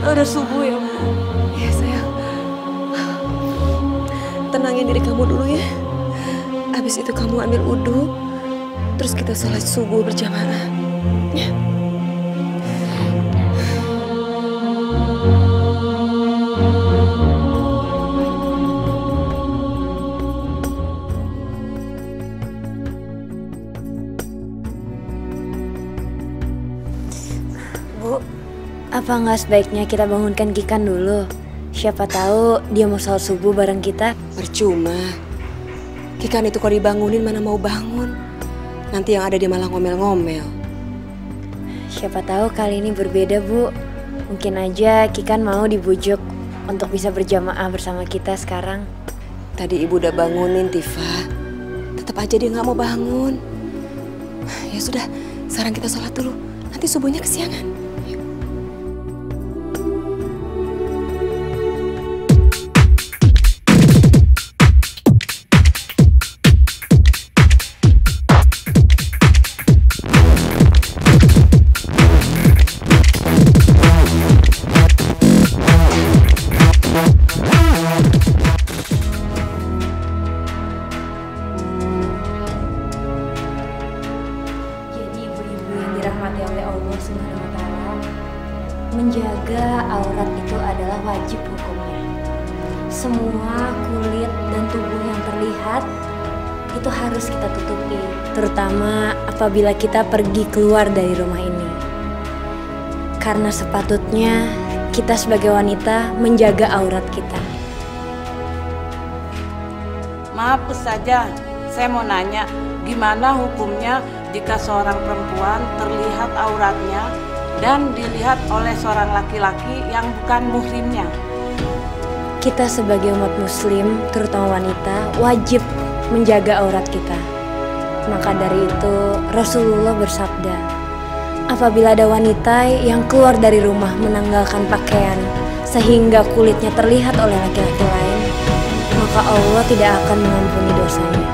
Udah subuh ya, Bu? Ya sayang. Tenangin diri kamu dulu ya. Habis itu kamu ambil wudhu, terus kita sholat subuh berjamaah. Ya. Bu, apa nggak sebaiknya kita bangunkan Kikan dulu? Siapa tahu dia mau sholat subuh bareng kita. Percuma. Kikan itu kalau dibangunin mana mau bangun. Nanti yang ada dia malah ngomel-ngomel. Siapa tahu kali ini berbeda, Bu. Mungkin aja Kikan mau dibujuk untuk bisa berjamaah bersama kita sekarang. Tadi ibu udah bangunin Tifa. Tetap aja dia nggak mau bangun. Ya sudah, sekarang kita sholat dulu. Nanti subuhnya kesiangan. Dirahmati oleh Allah Subhanahu wa Ta'ala, menjaga aurat itu adalah wajib hukumnya. Semua kulit dan tubuh yang terlihat itu harus kita tutupi, terutama apabila kita pergi keluar dari rumah ini. Karena sepatutnya kita sebagai wanita menjaga aurat kita. Maaf saja, saya mau nanya, gimana hukumnya jika seorang perempuan terlihat auratnya dan dilihat oleh seorang laki-laki yang bukan muhrimnya? Kita sebagai umat muslim, terutama wanita, wajib menjaga aurat kita. Maka dari itu Rasulullah bersabda, apabila ada wanita yang keluar dari rumah menanggalkan pakaian sehingga kulitnya terlihat oleh laki-laki lain, maka Allah tidak akan mengampuni dosanya.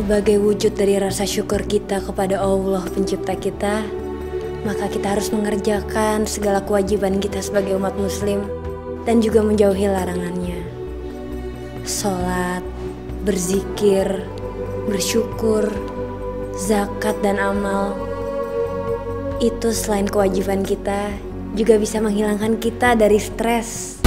Sebagai wujud dari rasa syukur kita kepada Allah pencipta kita, maka kita harus mengerjakan segala kewajiban kita sebagai umat muslim dan juga menjauhi larangannya. Sholat, berzikir, bersyukur, zakat dan amal, itu selain kewajiban kita, juga bisa menghilangkan kita dari stres.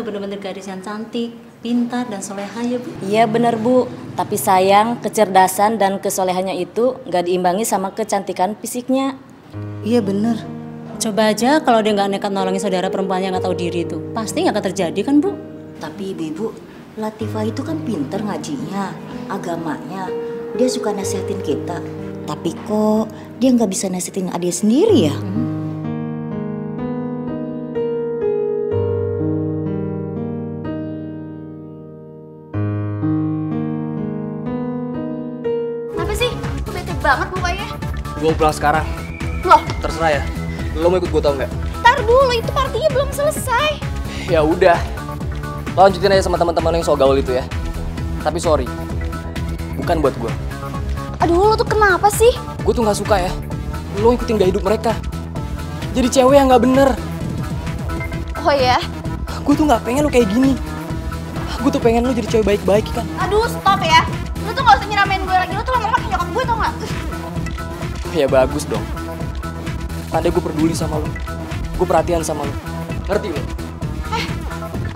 Bener-bener gadis yang cantik, pintar, dan soleha ya, Bu. Iya bener, Bu. Tapi sayang, kecerdasan dan kesolehannya itu gak diimbangi sama kecantikan fisiknya. Iya bener. Coba aja kalau dia gak nekat nolongin saudara perempuannya yang gak tahu diri itu, pasti gak akan terjadi kan, Bu? Tapi Ibu, Latifah itu kan pinter ngajinya, agamanya. Dia suka nasihatin kita. Tapi kok dia gak bisa nasihatin adik sendiri ya? Banget mukanya. Gue mau pulang sekarang. Loh? Terserah ya. Lo mau ikut gue tau nggak? Tar dulu, itu partinya belum selesai. Ya udah. Lo lanjutin aja sama teman-teman yang so gaul itu ya. Tapi sorry, bukan buat gue. Aduh, lo tuh kenapa sih? Gue tuh nggak suka ya. Lo ikutin gaya hidup mereka. Jadi cewek yang nggak bener. Oh ya? Gue tuh nggak pengen lo kayak gini. Gue tuh pengen lo jadi cewek baik-baik kan. Aduh, stop ya. Lo tuh gak usah nyeramain gue lagi. Lo tuh lama-lama kayak nyokap gue tau gak? Ya bagus dong. Tanda gue peduli sama lo. Gue perhatian sama lo. Ngerti lo?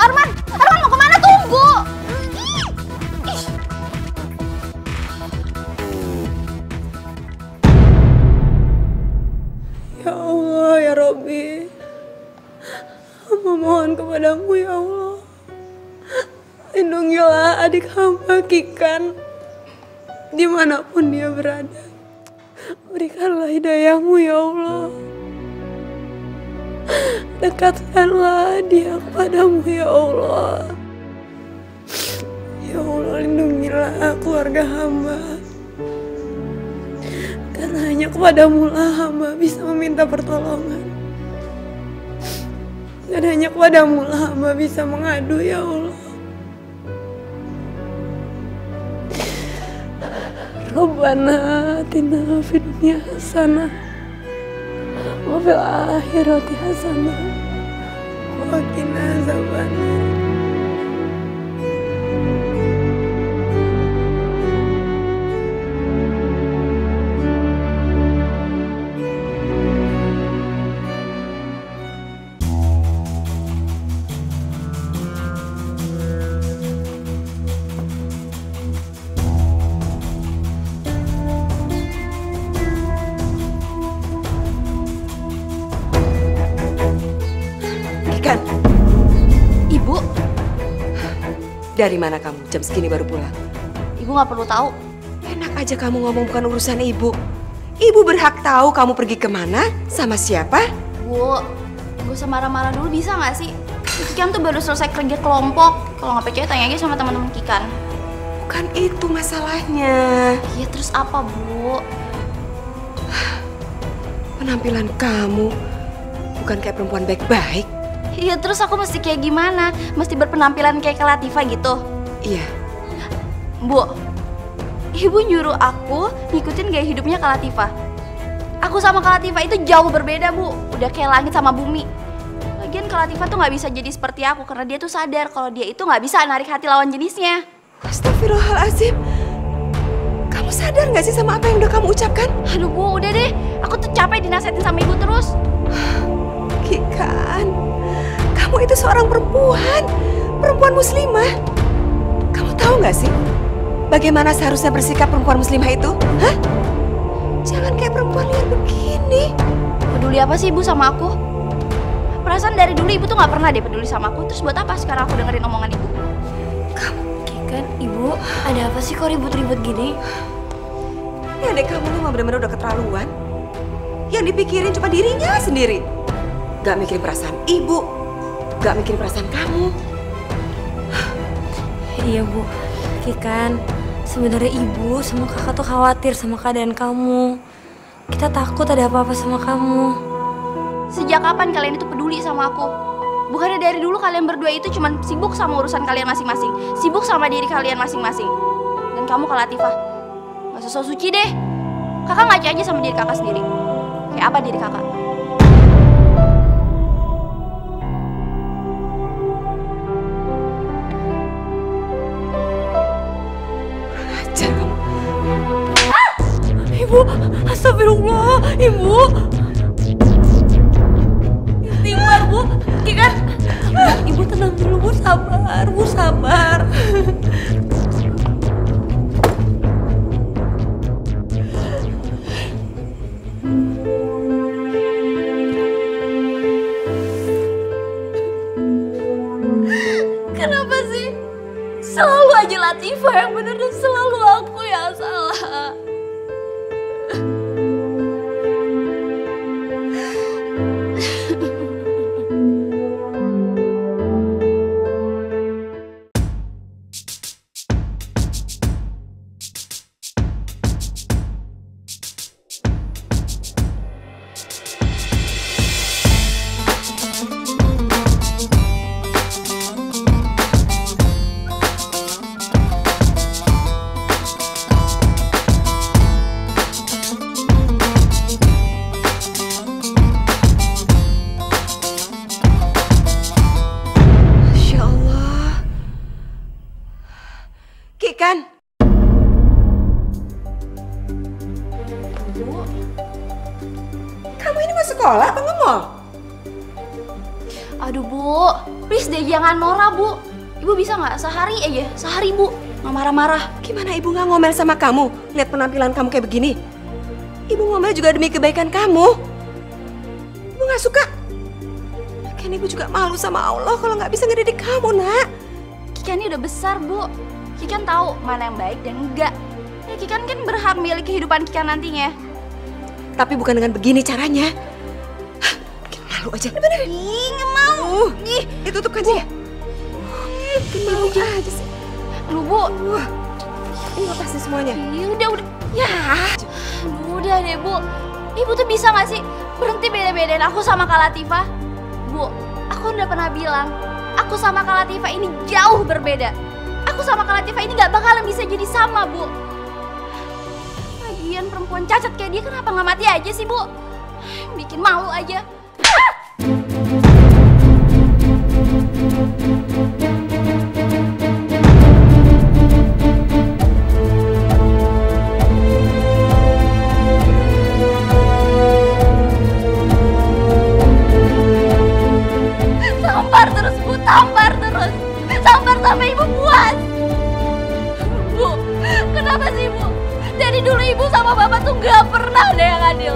Arman! Arman mau kemana? Tunggu! Ya Allah, ya Robbi. Hamba mohon kepadamu ya Allah. Lindungilah adik hamba Kikan. dimanapun dia berada. Berikanlah hidayahmu ya Allah. Dekatkanlah dia kepadamu ya Allah. Ya Allah, lindungilah keluarga hamba. Karena hanya kepadamu lah hamba bisa meminta pertolongan. Dan hanya kepadamu lah hamba bisa mengadu ya Allah. Rabbana atina fid dunya hasanah wa fil akhirati hasanah wa qina azabannar. Ibu, Dari mana kamu? Jam segini baru pulang. ibu nggak perlu tahu. Enak aja kamu ngomong, bukan urusan ibu. Ibu berhak tahu kamu pergi kemana, sama siapa. Bu, gak usah marah-marah dulu bisa nggak sih? Kikan tuh baru selesai kerja kelompok. Kalau nggak percaya tanya aja sama teman-teman Kikan. Bukan itu masalahnya. Iya terus apa, Bu? Penampilan kamu bukan kayak perempuan baik-baik. Iya terus aku mesti kayak gimana? Mesti berpenampilan kayak Kak Latifah gitu? Iya. Bu, ibu nyuruh aku ngikutin gaya hidupnya Kak Latifah. Aku sama Kak Latifah itu jauh berbeda, Bu. Udah kayak langit sama bumi. Lagian Kak Latifah tuh nggak bisa jadi seperti aku karena dia tuh sadar kalau dia itu nggak bisa narik hati lawan jenisnya. Astagfirullahaladzim. Kamu sadar nggak sih sama apa yang udah kamu ucapkan? Aduh Bu, udah deh. Aku tuh capek dinasihatin sama ibu terus. Kikan, kamu itu seorang perempuan muslimah. Kamu tahu nggak sih bagaimana seharusnya bersikap perempuan muslimah itu? Hah? Jangan kayak perempuan liar begini. Peduli apa sih ibu sama aku? Perasaan dari dulu ibu tuh nggak pernah deh peduli sama aku. Terus buat apa sekarang aku dengerin omongan ibu? Kikan, ibu ada apa sih kok ribut-ribut gini? Ya adek kamu tuh bener-bener udah keterlaluan. Yang dipikirin cuma dirinya sendiri. Gak mikirin perasaan ibu, gak mikirin perasaan kamu. Iya Bu, Kikan, sebenarnya ibu sama kakak tuh khawatir sama keadaan kamu. Kita takut ada apa-apa sama kamu. Sejak kapan kalian itu peduli sama aku? Bukannya dari dulu kalian berdua itu cuma sibuk sama urusan kalian masing-masing, sibuk sama diri kalian masing-masing. Dan kamu Kak Latifah, gak usah sok suci deh. Kakak ngaca aja sama diri kakak sendiri. Kayak apa diri kakak? Ajar kamu. Ibu, astagfirullah, ibu. Timur Bu, Kikan. Ibu tenang dulu Bu, sabar, Bu sabar. Kenapa sih? Selalu aja Latifah yang bener dan selalu aku yang salah. Kikan. Kamu ini mau sekolah apa nge-mall? Aduh Bu, please deh jangan norak Bu. Ibu bisa nggak sehari aja, sehari Bu, nggak marah-marah. Gimana ibu nggak ngomel sama kamu? Lihat penampilan kamu kayak begini. Ibu ngomel juga demi kebaikan kamu. Ibu nggak suka. Lagian ibu juga malu sama Allah kalau nggak bisa ngedidik kamu, nak. Kikan ini udah besar Bu. Kikan tahu mana yang baik dan enggak. Ya Kikan kan berhak milik kehidupan Kikan nantinya. Tapi bukan dengan begini caranya. Hah, bikin malu aja. Bener. Ih, nggak mau. Ih, Tutup kan sih ya? Bikin malu aja sih. lu Bu. Ini lepasin semuanya. Ih, udah. Ya, udah deh Bu. Ibu tuh bisa nggak sih berhenti beda-bedain aku sama Kak Latifah? Bu, aku udah pernah bilang, aku sama Kak Latifah ini jauh berbeda. Aku sama Kak Latifah ini nggak bakalan bisa jadi sama, Bu. Lagian perempuan cacat kayak dia kenapa nggak mati aja sih, Bu? Bikin malu aja. Tampar terus, Bu, tampar terus. Tampar sampai Ibu puas. Bu, kenapa sih, Bu? Dari dulu Ibu sama Bapak tuh gak pernah ada yang adil.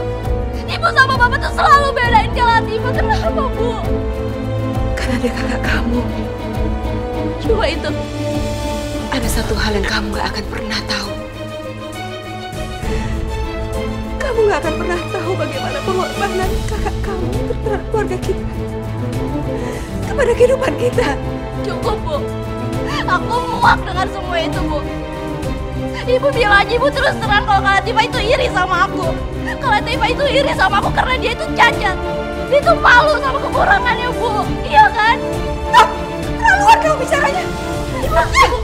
Ibu sama Bapak tuh selalu belain Kak Latifah. Kenapa, Bu? Karena dia kakak kamu. Cuma itu. Ada satu hal yang kamu gak akan pernah tahu. Kamu gak akan pernah tahu bagaimana pengorbanan kakak kamu terhadap keluarga kita. Kepada kehidupan kita. Cukup, Bu. Aku muak dengan semua itu, Bu. Ibu bilang aja, Ibu terus terang kalau Kak Latifah itu iri sama aku. Kak Latifah itu iri sama aku karena dia itu cacat. Dia itu malu sama kekurangannya, Bu. Iya kan? Stop! Terlaluan kamu bicaranya. Ibu,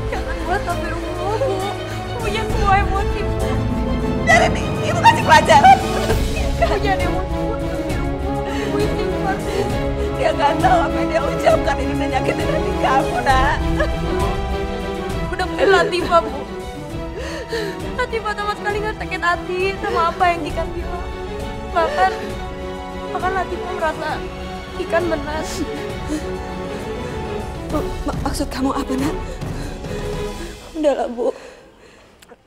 jangan buat sampai rumah, Bu. Punya semua emosi, Bu. Dari nih, ibu kasih pelajaran. Kamu jangan emosi, Bu. Ibu istighfar, Bu. Dia gak tahu apa yang dia ucapkan ini udah nyakitin hati kamu, nak. Udah bukan Latifah, Bu. Latifah sama sekali gak sakit hati sama apa yang Kikan bilang. Bahkan Latifah merasa Kikan benar. Maksud kamu apa, nak? Udahlah, Bu.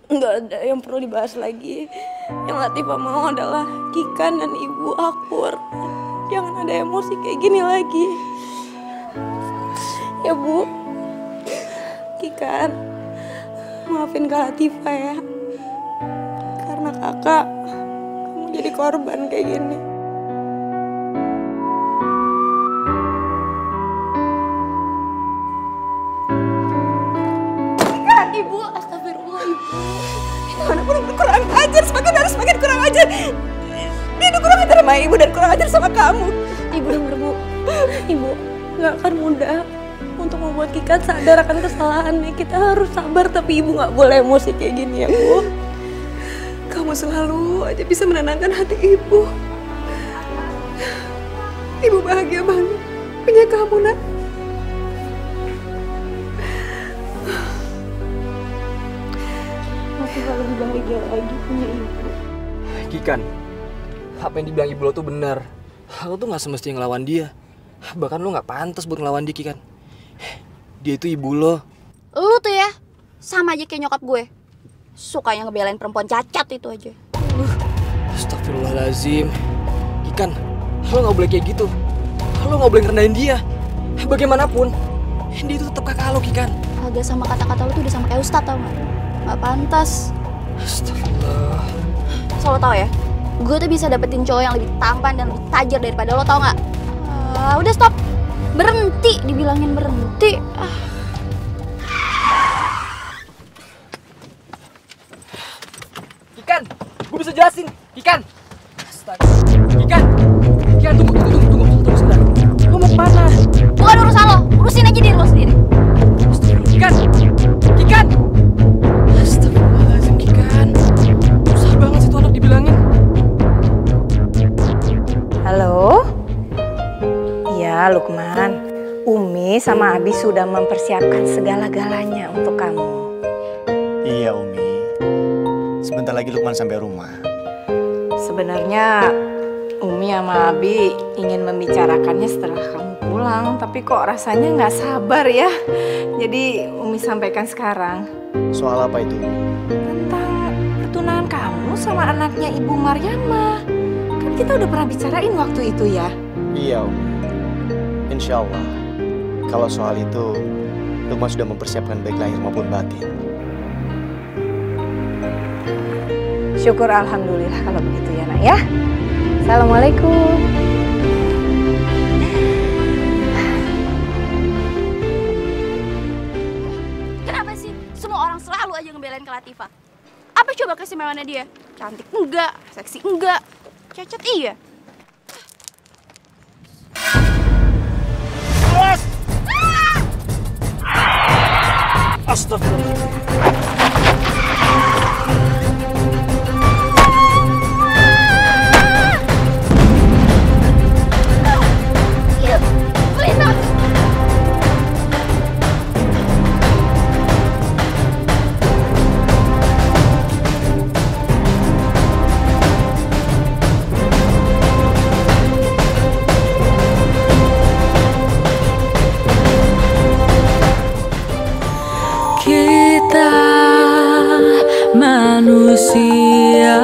Nggak ada yang perlu dibahas lagi. Yang Latifah mau adalah Kikan dan Ibu akur. Jangan ada emosi kayak gini lagi. Ya, Bu. Kikan, maafin Kak Latifah ya. Karena kakak, kamu jadi korban kayak gini. Ibu, astagfirullah, Ibu. Anak benar kurang ajar, semakin harus semakin kurang ajar. Dia udah kurang ajar sama ibu dan kurang ajar sama kamu. Ibu denger, Bu. Ibu nggak akan mudah untuk membuat Kikan sadar akan kesalahannya. Kita harus sabar, tapi Ibu nggak boleh emosi kayak gini ya, Bu. Kamu selalu aja bisa menenangkan hati ibu. Ibu bahagia banget punya kamu, nak. Aku gak lebih bahagia lagi punya Ibu. Kikan, apa yang dibilang ibu lo tuh benar. Lo tuh gak semestinya ngelawan dia. Bahkan lo gak pantas buat ngelawan dia, Kikan. Dia itu ibu lo. Lu tuh ya, sama aja kayak nyokap gue. Sukanya ngebelain perempuan cacat itu aja. Astagfirullahaladzim. Kikan, lo gak boleh kayak gitu. Lo gak boleh ngerendahin dia. Bagaimanapun, dia itu tetap kakak lo, Kikan. Agak sama kata-kata lu tuh udah sama kayak Ustadz, tau gak? Gak pantas. Astagfirullah. So, lo tau ya, gue tuh bisa dapetin cowok yang lebih tampan dan lebih tajir daripada lo, tau gak? Udah stop. Berhenti, dibilangin berhenti. Kikan, gue bisa jelasin. Kikan. Astaga. Kikan, tunggu sebentar. Lo mau kemana? Bukan urusan lo, urusin aja diri lo sendiri. Kikan. Astagfirullahaladzim, Kikan. Susah banget sih tuh anak dibilangin. Halo? Iya, Lukman. Umi sama Abi sudah mempersiapkan segala-galanya untuk kamu. Iya, Umi. Sebentar lagi Lukman sampai rumah. Sebenarnya Umi sama Abi ingin membicarakannya setelah kamu pulang, tapi kok rasanya nggak sabar ya. Jadi Umi sampaikan sekarang. Soal apa itu, Umi? Tentang pertunangan kamu sama anaknya Ibu Maryamah. Kan kita udah pernah bicarain waktu itu ya. Iya, Umi. Insya Allah. Kalau soal itu, Lukman sudah mempersiapkan baik lahir maupun batin. Syukur alhamdulillah kalau begitu ya nak ya. Assalamualaikum. Kenapa sih semua orang selalu aja ngebelain Kak Latifah? Apa coba keistimewaannya dia? Cantik enggak, seksi enggak, cacat iya. Astagfirullah. Kita manusia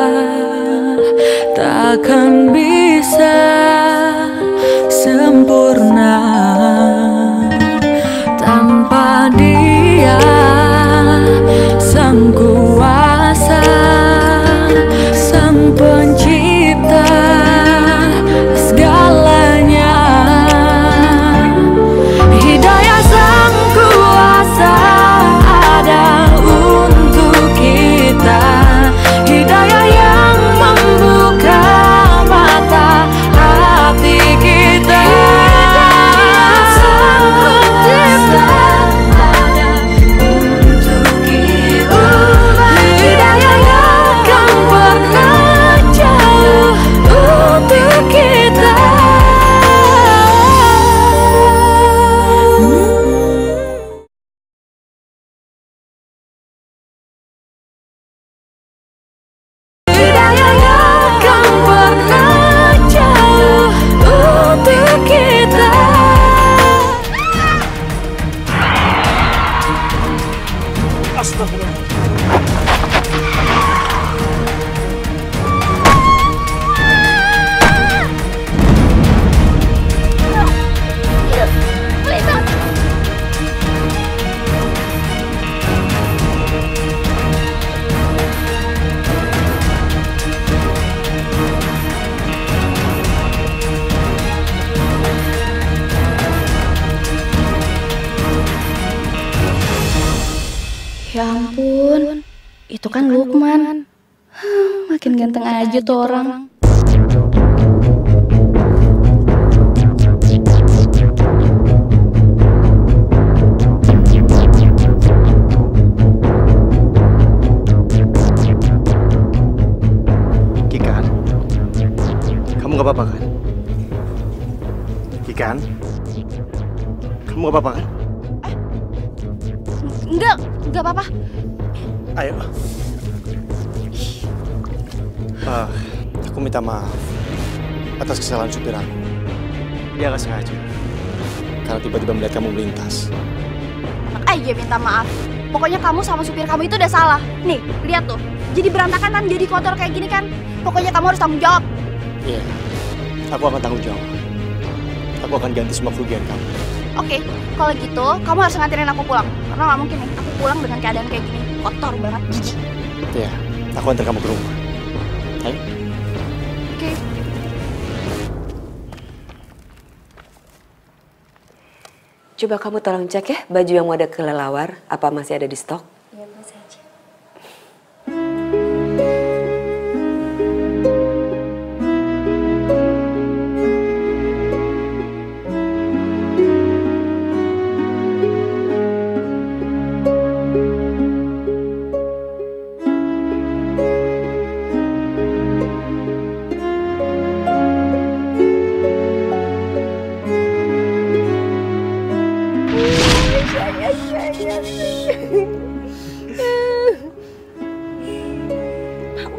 takkan bisa sempurna tanpa Dia, Sang Kuasa, Sang Pencipta segalanya. Hidayah Sang Kuasa ada untuk kita, hidayah yang membuka mata hati kita. Sang Pencipta ada untuk kita, hidayah yang akan pernah jauh untuk kita. Hidayah yang akan pernah jauh untuk kita. Astagfirullah. Ya ampun, itu kan Lukman. Makin ganteng aja tuh orang. Kikan, kamu gak apa-apa kan? Kikan, kamu gak apa-apa kan? Enggak apa-apa. Ayo. Aku minta maaf atas kesalahan supir aku. Dia gak sengaja karena tiba-tiba melihat kamu melintas. Enak aja minta maaf. Pokoknya kamu sama supir kamu itu udah salah. Nih, lihat tuh. Jadi berantakan kan, jadi kotor kayak gini kan. Pokoknya kamu harus tanggung jawab. Iya, aku akan tanggung jawab. Aku akan ganti semua kerugian kamu. Oke, kalau gitu kamu harus nganterin aku pulang. Karena nggak mungkin nih, aku pulang dengan keadaan kayak gini. Kotor banget, jijik. Iya, aku antar kamu ke rumah. Ayo. Oke. Coba kamu tolong cek ya baju yang mau ada kelelawar, apa masih ada di stok? Iya, masih aja.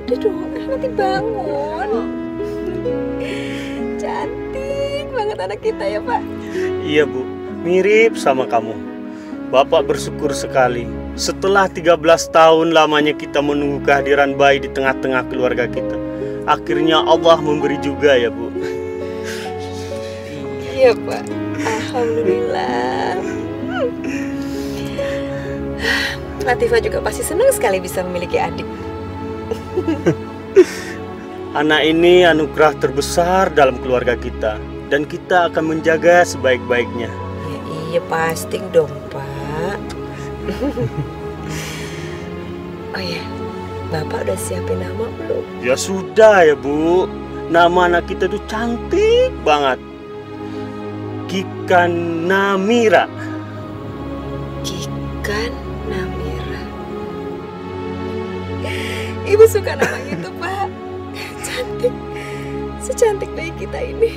Udah dong, nanti bangun. Cantik banget anak kita ya Pak. Iya Bu, mirip sama kamu. Bapak bersyukur sekali. Setelah 13 tahun lamanya kita menunggu kehadiran bayi di tengah-tengah keluarga kita, akhirnya Allah memberi juga ya Bu. Iya Pak, alhamdulillah. Latifah juga pasti senang sekali bisa memiliki adik. Anak ini anugerah terbesar dalam keluarga kita, dan kita akan menjaga sebaik-baiknya. Ya, iya pasti dong, Pak. Oh ya, Bapak udah siapin nama belum? Ya sudah ya Bu, nama anak kita tuh cantik banget. Kikan Namira. Kikan Namira. Ibu suka nama itu, Pak. Cantik, secantik bayi kita ini.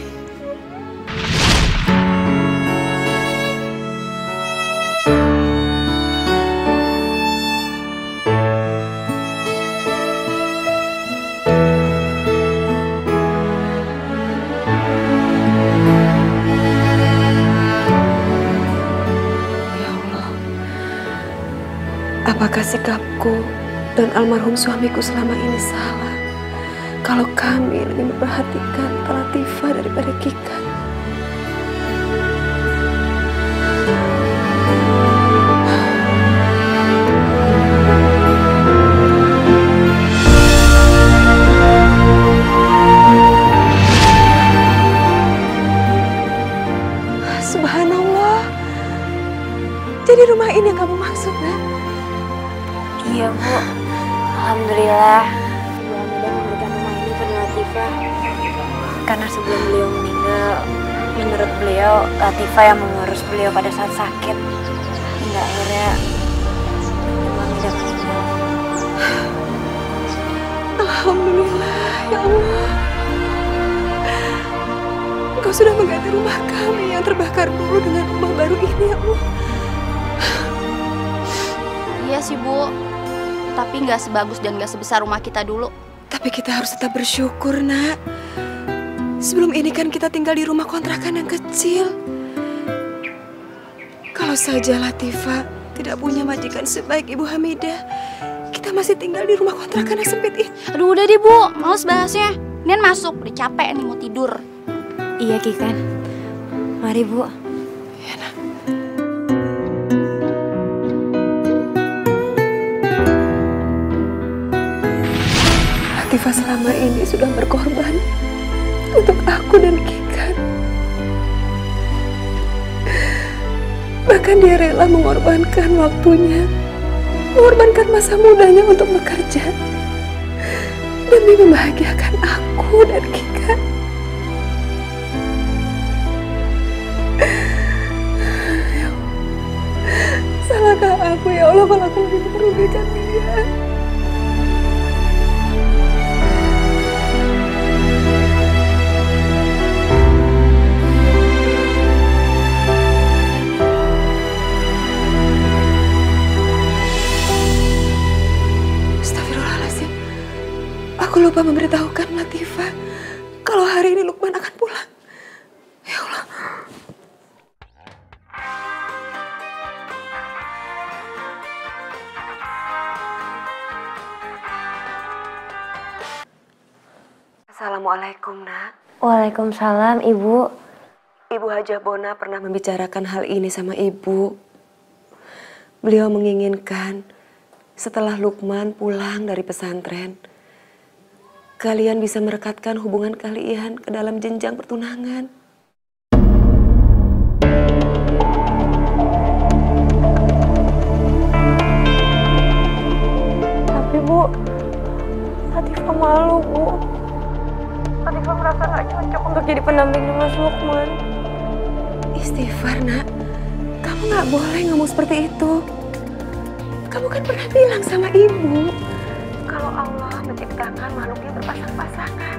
Apakah sikapku dan almarhum suamiku selama ini salah? Kalau kami lebih memperhatikan Latifah daripada Kikan. Subhanallah. Jadi rumah ini yang kamu maksud, Nak? Iya, Bu. Alhamdulillah. Bu Hamidah memberikan rumah ini pada Latifah. Karena sebelum beliau meninggal, menurut beliau, Latifah yang mengurus beliau pada saat sakit. Hingga akhirnya Bu Hamidah meninggal. Alhamdulillah, ya Allah. Engkau sudah mengganti rumah kami yang terbakar dulu dengan rumah baru ini, ya Allah. Iya sih, Bu. Tapi nggak sebagus dan nggak sebesar rumah kita dulu. Tapi kita harus tetap bersyukur, Nak. Sebelum ini kan kita tinggal di rumah kontrakan yang kecil. Kalau saja Latifah tidak punya majikan sebaik Ibu Hamidah, kita masih tinggal di rumah kontrakan yang sempit ini. Aduh, udah deh, Bu. Males bahasnya. Nian masuk, udah capek nih mau tidur. Iya, Kikan. Mari, Bu. Ya, Nak. Latifah selama ini sudah berkorban untuk aku dan Kikan. Bahkan dia rela mengorbankan waktunya, mengorbankan masa mudanya untuk bekerja demi membahagiakan aku dan Kikan. Ya Allah, salahkah aku ya Allah kalau aku lebih mempedulikan dia? Aku lupa memberitahukan Latifah kalau hari ini Lukman akan pulang. Ya Allah. Assalamualaikum, Nak. Waalaikumsalam, Ibu. Ibu Hajah Bona pernah membicarakan hal ini sama Ibu. Beliau menginginkan setelah Lukman pulang dari pesantren, kalian bisa merekatkan hubungan kalian ke dalam jenjang pertunangan. Tapi Bu, Latifah malu, Bu. Latifah merasa gak cocok untuk jadi pendampingnya Mas Lukman. Istighfar, Nak. Kamu gak boleh ngomong seperti itu. Kamu kan pernah bilang sama Ibu kalau Allah menciptakan makhluknya berpasang-pasangan.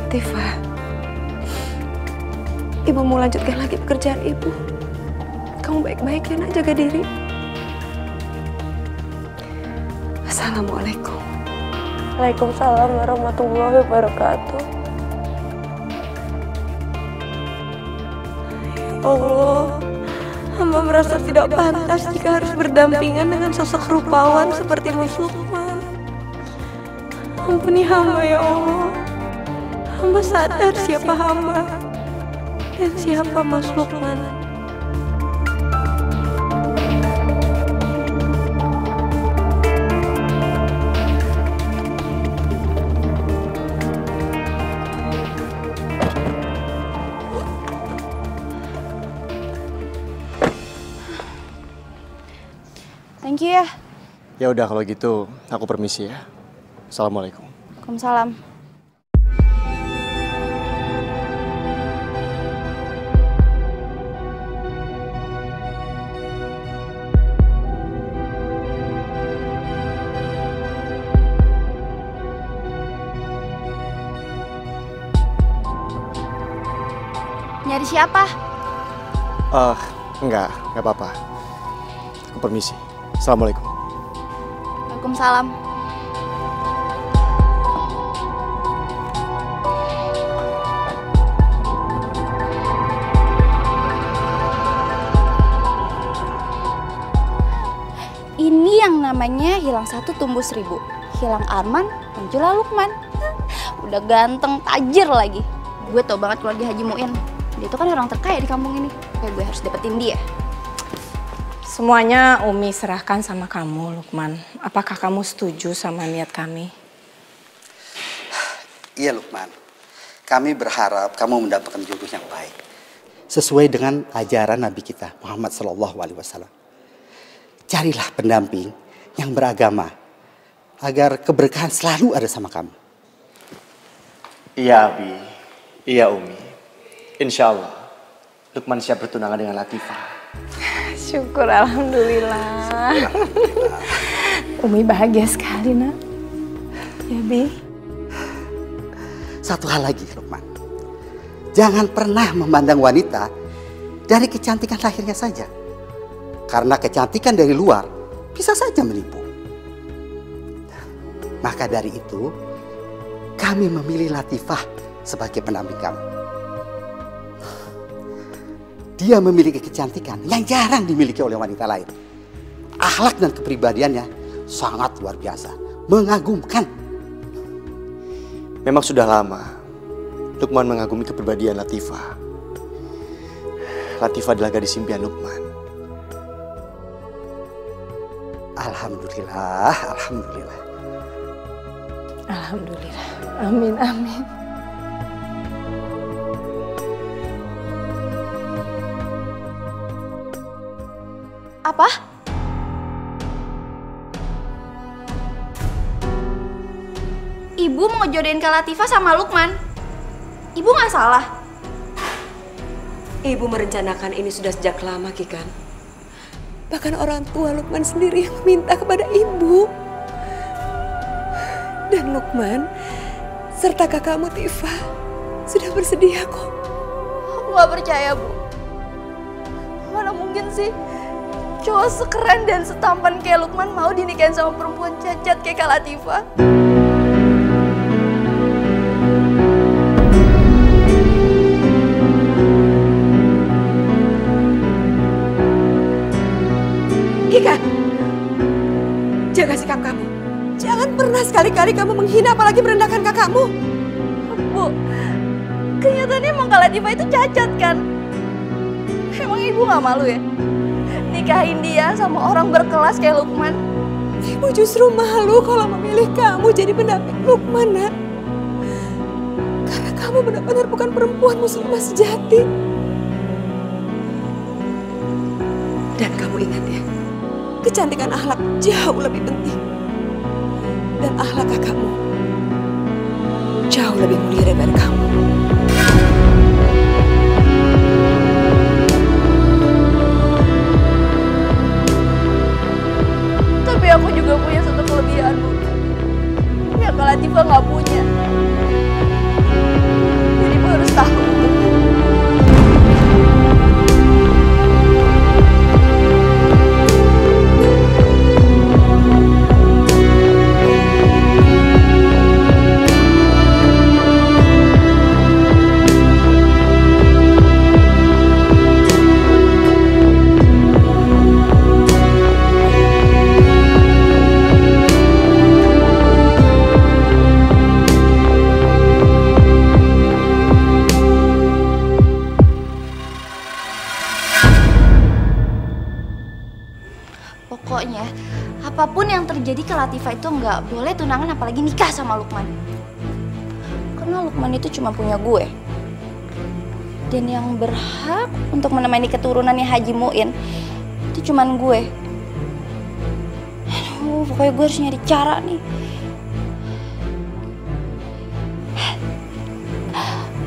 Tifa, Ibu mau lanjutkan lagi pekerjaan Ibu. Kamu baik-baik ya, Nak, jaga diri. Assalamualaikum. Waalaikumsalam warahmatullahi wabarakatuh. Allah, hamba merasa tidak pantas jika harus berdampingan dengan sosok rupawan seperti Mas Lukman. Ampuni hamba ya Allah. Hamba sadar siapa hamba dan siapa Mas Lukman. Thank you ya. Ya udah kalau gitu, aku permisi ya. Assalamualaikum. Waalaikumsalam. Nyari siapa? Enggak apa-apa. Aku permisi. Assalamualaikum. Waalaikumsalam. Ini yang namanya hilang satu tumbuh seribu. Hilang Arman, muncullah Lukman. Udah ganteng, tajir lagi. Gue tau banget keluarga Haji Muin. Dia itu kan orang terkaya di kampung ini. Kayak gue harus dapetin dia. Semuanya Umi serahkan sama kamu, Lukman. Apakah kamu setuju sama niat kami? Iya, Lukman. Kami berharap kamu mendapatkan jodoh yang baik. Sesuai dengan ajaran Nabi kita, Muhammad SAW. Carilah pendamping yang beragama. Agar keberkahan selalu ada sama kamu. Iya, Abi. Iya, Umi. Insya Allah, Lukman siap bertunangan dengan Latifah. Syukur, alhamdulillah. Umi bahagia sekali, nak. Ya, Bi. Satu hal lagi, Lukman. Jangan pernah memandang wanita dari kecantikan lahirnya saja. Karena kecantikan dari luar bisa saja menipu. Maka dari itu, kami memilih Latifah sebagai pendamping kamu. Dia memiliki kecantikan yang jarang dimiliki oleh wanita lain. Akhlak dan kepribadiannya sangat luar biasa, mengagumkan. Memang sudah lama Lukman mengagumi kepribadian Latifah. Latifah adalah gadis impian Lukman. Alhamdulillah, alhamdulillah. Alhamdulillah. Amin, amin. Apa? Ibu mau jodohin Kak Latifah sama Lukman. Ibu nggak salah. Ibu merencanakan ini sudah sejak lama, Kikan. Bahkan orang tua Lukman sendiri yang meminta kepada ibu. Dan Lukman serta kakakmu Tifa sudah bersedia kok. Aku nggak percaya, Bu. Mana mungkin sih cowok sekeren dan setampan kayak Lukman mau dinikahin sama perempuan cacat kayak Kak Latifah? Kika, jaga sikap kamu. Jangan pernah sekali-kali kamu menghina apalagi merendahkan kakakmu. Bu, kenyataannya emang Kak Latifah itu cacat kan? Emang ibu gak malu ya? Nikahin dia sama orang berkelas kayak Lukman. Ibu justru malu kalau memilih kamu jadi pendamping Lukman, nak. Karena kamu benar-benar bukan perempuan muslimah sejati. Dan kamu ingat ya, kecantikan akhlak jauh lebih penting. Dan akhlak kakakmu jauh lebih mulia daripada kamu. Tapi aku juga punya satu kelebihan, Bu. Yang Kak Latifah nggak punya. Jadi Bu harus tahu. Pokoknya, apapun yang terjadi ke Latifah itu nggak boleh tunangan apalagi nikah sama Lukman. Karena Lukman itu cuma punya gue. Dan yang berhak untuk menemani keturunannya Haji Muin itu cuma gue. pokoknya gue harus nyari cara nih.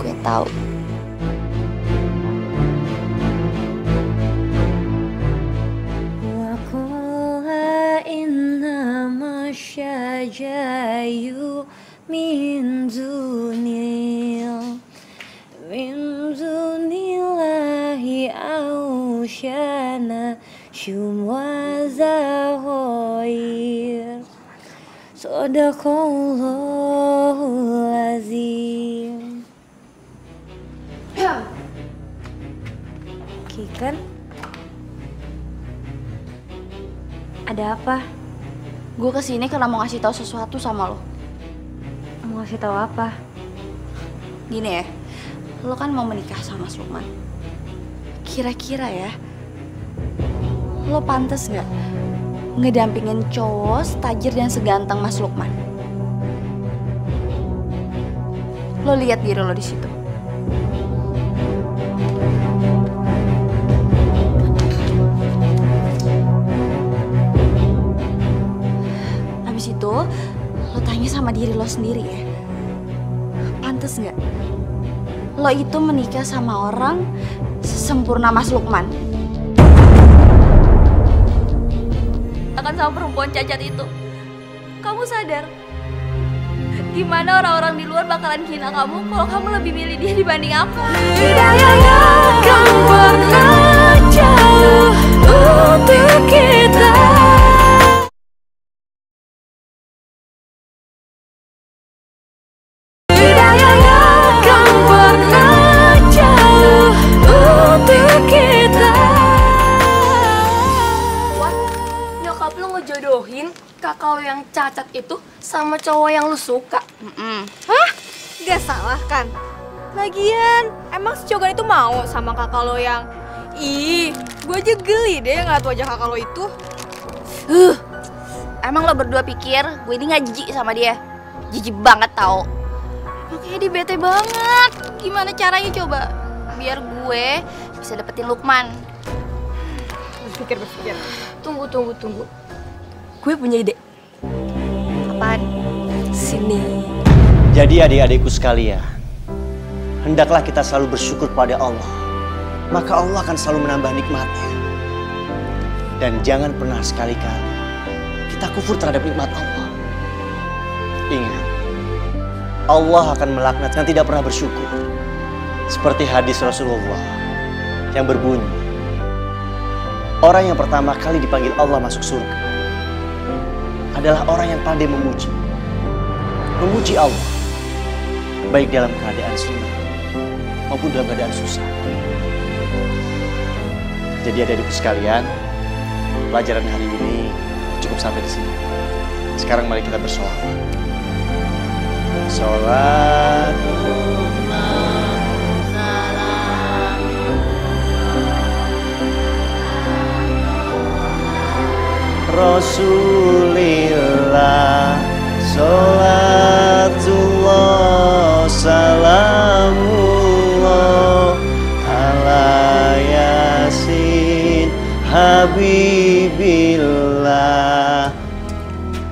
Gue tahu. Syajayu min dunillahi ausyana syumwa zahoir sadaqallahul azim. Kikan, ada apa? Gue kesini karena mau ngasih tahu sesuatu sama lo. Mau ngasih tahu apa? Gini ya, lo kan mau menikah sama Mas Lukman. Kira-kira ya, lo pantas nggak ngedampingin cowok tajir dan seganteng Mas Lukman? Lo lihat diri lo di situ. Itu lo tanya sama diri lo sendiri ya, pantas nggak lo itu menikah sama orang sesempurna Mas Lukman? Akan sama perempuan cacat itu, kamu sadar gimana orang-orang di luar bakalan hina kamu kalau kamu lebih milih dia dibanding aku? Hidayahnya akan pernah jauh untuk kita. Jodohin kakak lo yang cacat itu sama cowok yang lu suka. Hah? Gak salah kan? Lagian, emang si Cogan itu mau sama kakak lo yang... Ih, gue aja geli deh ngeliat wajah kakak lo itu. Emang lo berdua pikir gue ini gak jijik sama dia? Jijik banget tau. Makanya dia bete banget. Gimana caranya coba? Biar gue bisa dapetin Lukman. Berpikir. Tunggu. Gue punya ide. Apaan? Sini. Jadi adik-adikku sekalian, hendaklah kita selalu bersyukur pada Allah. Maka Allah akan selalu menambah nikmatnya. Dan jangan pernah sekali-kali kita kufur terhadap nikmat Allah. Ingat, Allah akan melaknat yang tidak pernah bersyukur. Seperti hadis Rasulullah yang berbunyi, orang yang pertama kali dipanggil Allah masuk surga adalah orang yang pandai memuji Allah, baik dalam keadaan senang maupun dalam keadaan susah. Jadi adik-adikku sekalian, pelajaran hari ini cukup sampai di sini. Sekarang mari kita bersolawat. Sholat Rasulillah, sholatullah, salamullah, ala yasin habibillah.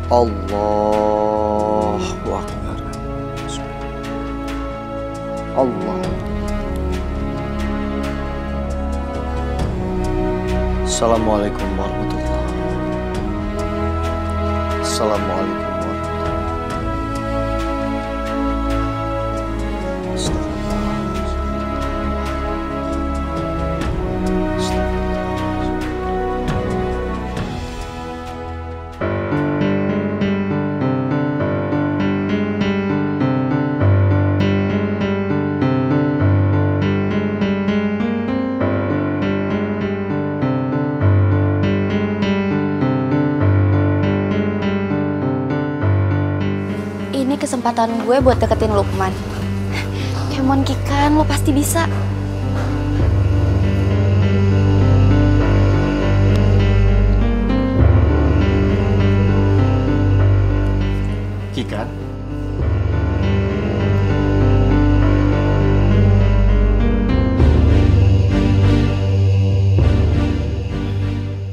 Allahu Akbar. Allah. Assalamualaikum warahmatullahi wabarakatuh. Assalamualaikum kesempatan gue buat deketin Lukman. Come on Kikan, lo pasti bisa. Kikan?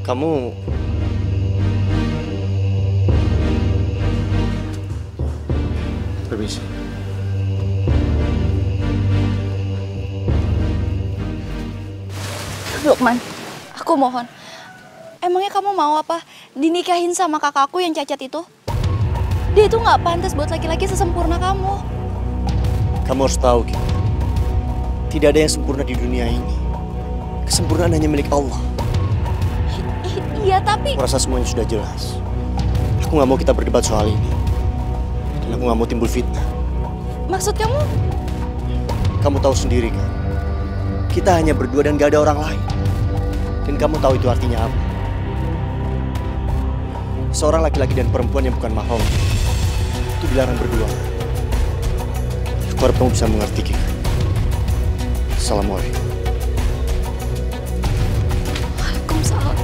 Kamu Lukman, aku mohon. Emangnya kamu mau apa? Dinikahin sama kakakku yang cacat itu? Dia itu nggak pantas buat laki-laki sesempurna kamu. Kamu harus tahu, Ki. Tidak ada yang sempurna di dunia ini. Kesempurnaan hanya milik Allah. Iya, tapi... Aku rasa semuanya sudah jelas. Aku nggak mau kita berdebat soal ini. Dan aku nggak mau timbul fitnah. Maksud kamu? Kamu tahu sendiri kan? Kita hanya berdua dan gak ada orang lain. Dan kamu tahu itu artinya apa? Seorang laki-laki dan perempuan yang bukan mahram itu dilarang berdua. Aku harap kamu bisa mengerti, Ki. Assalamualaikum. Waalaikumsalam.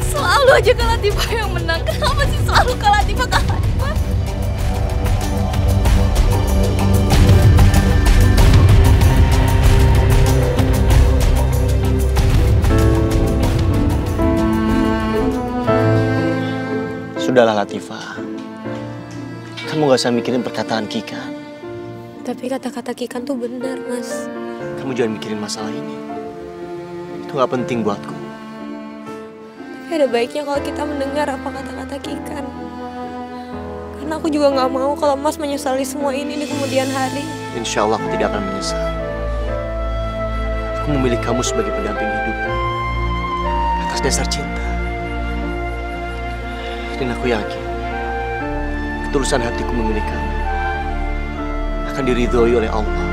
Selalu aja Kak Latifah yang menang. Kenapa sih selalu Kak Latifah, Kak Latifah? Sudahlah, Latifah. Kamu gak usah mikirin perkataan Kikan. Tapi kata-kata Kikan tuh benar, Mas. Kamu jangan mikirin masalah ini. Itu gak penting buatku. Tapi ada baiknya kalau kita mendengar apa kata-kata Kikan. Karena aku juga gak mau kalau Mas menyesali semua ini di kemudian hari. Insya Allah aku tidak akan menyesal. Aku memilih kamu sebagai pendamping hidupku. Atas dasar cinta. Dan aku yakin, ketulusan hatiku memilih kamu akan diridhoi oleh Allah.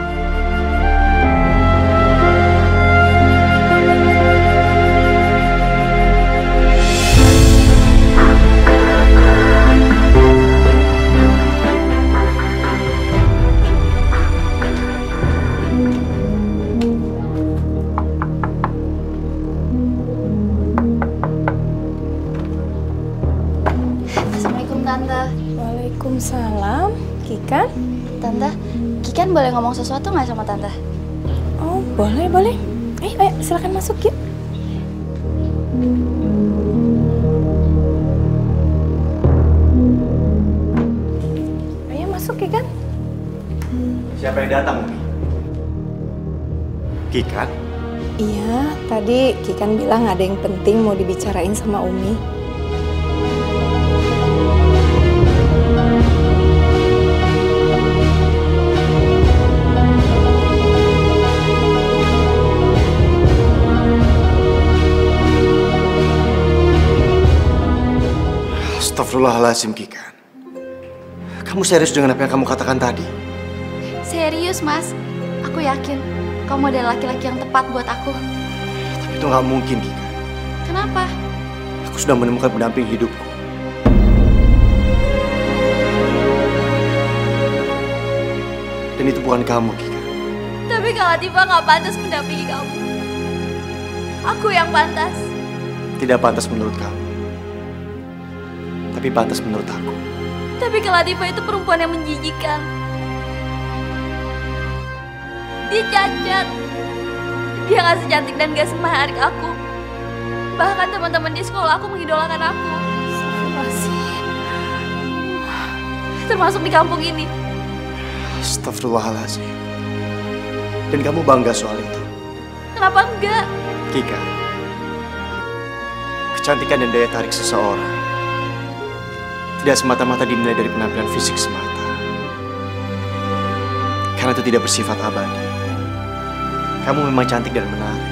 Tante. Waalaikumsalam. Kikan? Tante, Kikan boleh ngomong sesuatu nggak sama Tante? Oh, boleh, boleh. Ayo, silakan masuk yuk. Ayo masuk, Kikan. Siapa yang datang, Umi? Kikan? Iya, tadi Kikan bilang ada yang penting mau dibicarain sama Umi. Astagfirullahaladzim, Kikan. Kamu serius dengan apa yang kamu katakan tadi? Serius, Mas. Aku yakin kamu adalah laki-laki yang tepat buat aku. Tapi itu nggak mungkin, Kikan. Kenapa? Aku sudah menemukan pendamping hidupku. Dan itu bukan kamu, Kikan. Tapi Kak Latifah nggak pantas mendampingi kamu. Aku yang pantas. Tidak pantas menurut kamu. Tapi pantas menurut aku. Tapi Kak Latifah itu perempuan yang menjijikan. Dia cacat. Dia gak secantik dan gak semenarik aku. Bahkan teman-teman di sekolah aku mengidolakan aku. Termasuk di kampung ini. Astagfirullahaladzim. Dan kamu bangga soal itu? Kenapa enggak? Kika, kecantikan dan daya tarik seseorang tidak semata-mata dinilai dari penampilan fisik semata. Karena itu tidak bersifat abadi. Kamu memang cantik dan menarik.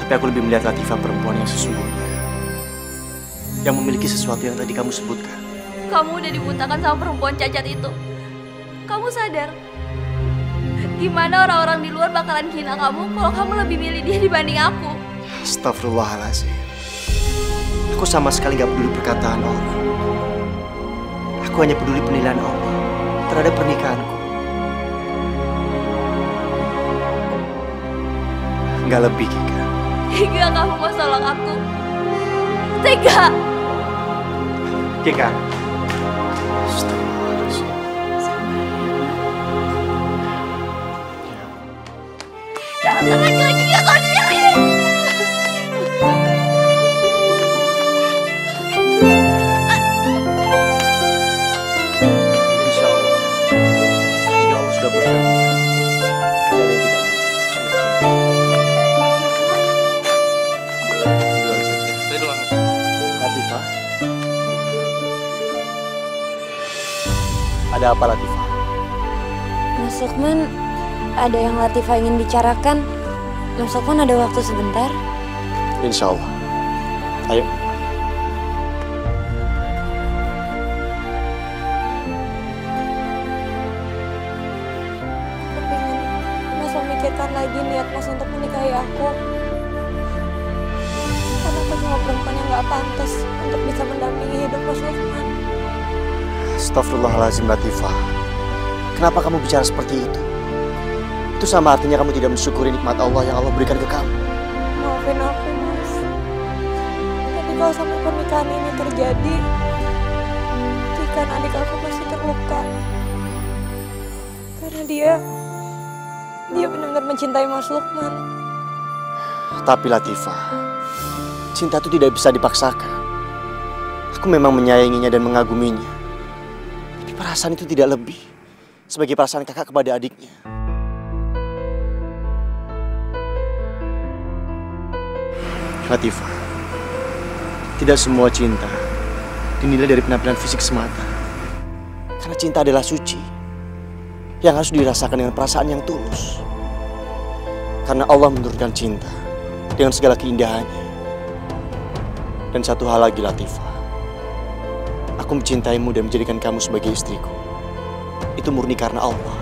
Tapi aku lebih melihat Latifah perempuan yang sesungguhnya. Yang memiliki sesuatu yang tadi kamu sebutkan. Kamu udah dibutakan sama perempuan cacat itu. Kamu sadar? Gimana orang-orang di luar bakalan hina kamu kalau kamu lebih milih dia dibanding aku? Astagfirullahaladzim. Aku sama sekali gak peduli perkataan orang. Aku hanya peduli penilaian Allah terhadap pernikahanku. Gak lebih, Kika. Tega kamu mau tolong aku. Tega. Kika. Jangan lagi-lagi dia kau diain. Insya Allah, jika Allah Ada apa Latifah? Mas Lukman, ada yang Latifah ingin bicarakan. Mas Lukman ada waktu sebentar? Insya Allah. Ayo. Mas memikirkan lagi niat Mas untuk menikahi aku. Karena aku cuma perempuan yang gak pantas untuk bisa mendampingi hidup Mas Lukman. Astagfirullahaladzim Latifah. Kenapa kamu bicara seperti itu? Itu sama artinya kamu tidak mensyukuri nikmat Allah yang Allah berikan ke kamu. Maafin aku, Mas. Tapi kalau sampai pernikahan ini terjadi, Kikan adik aku pasti terluka. Karena dia benar-benar mencintai Mas Lukman. Tapi Latifah, cinta itu tidak bisa dipaksakan. Aku memang menyayanginya dan mengaguminya. Tapi perasaan itu tidak lebih sebagai perasaan kakak kepada adiknya. Latifah, tidak semua cinta dinilai dari penampilan fisik semata. Karena cinta adalah suci yang harus dirasakan dengan perasaan yang tulus. Karena Allah menurunkan cinta dengan segala keindahannya. Dan satu hal lagi Latifah, aku mencintaimu dan menjadikan kamu sebagai istriku. Itu murni karena Allah.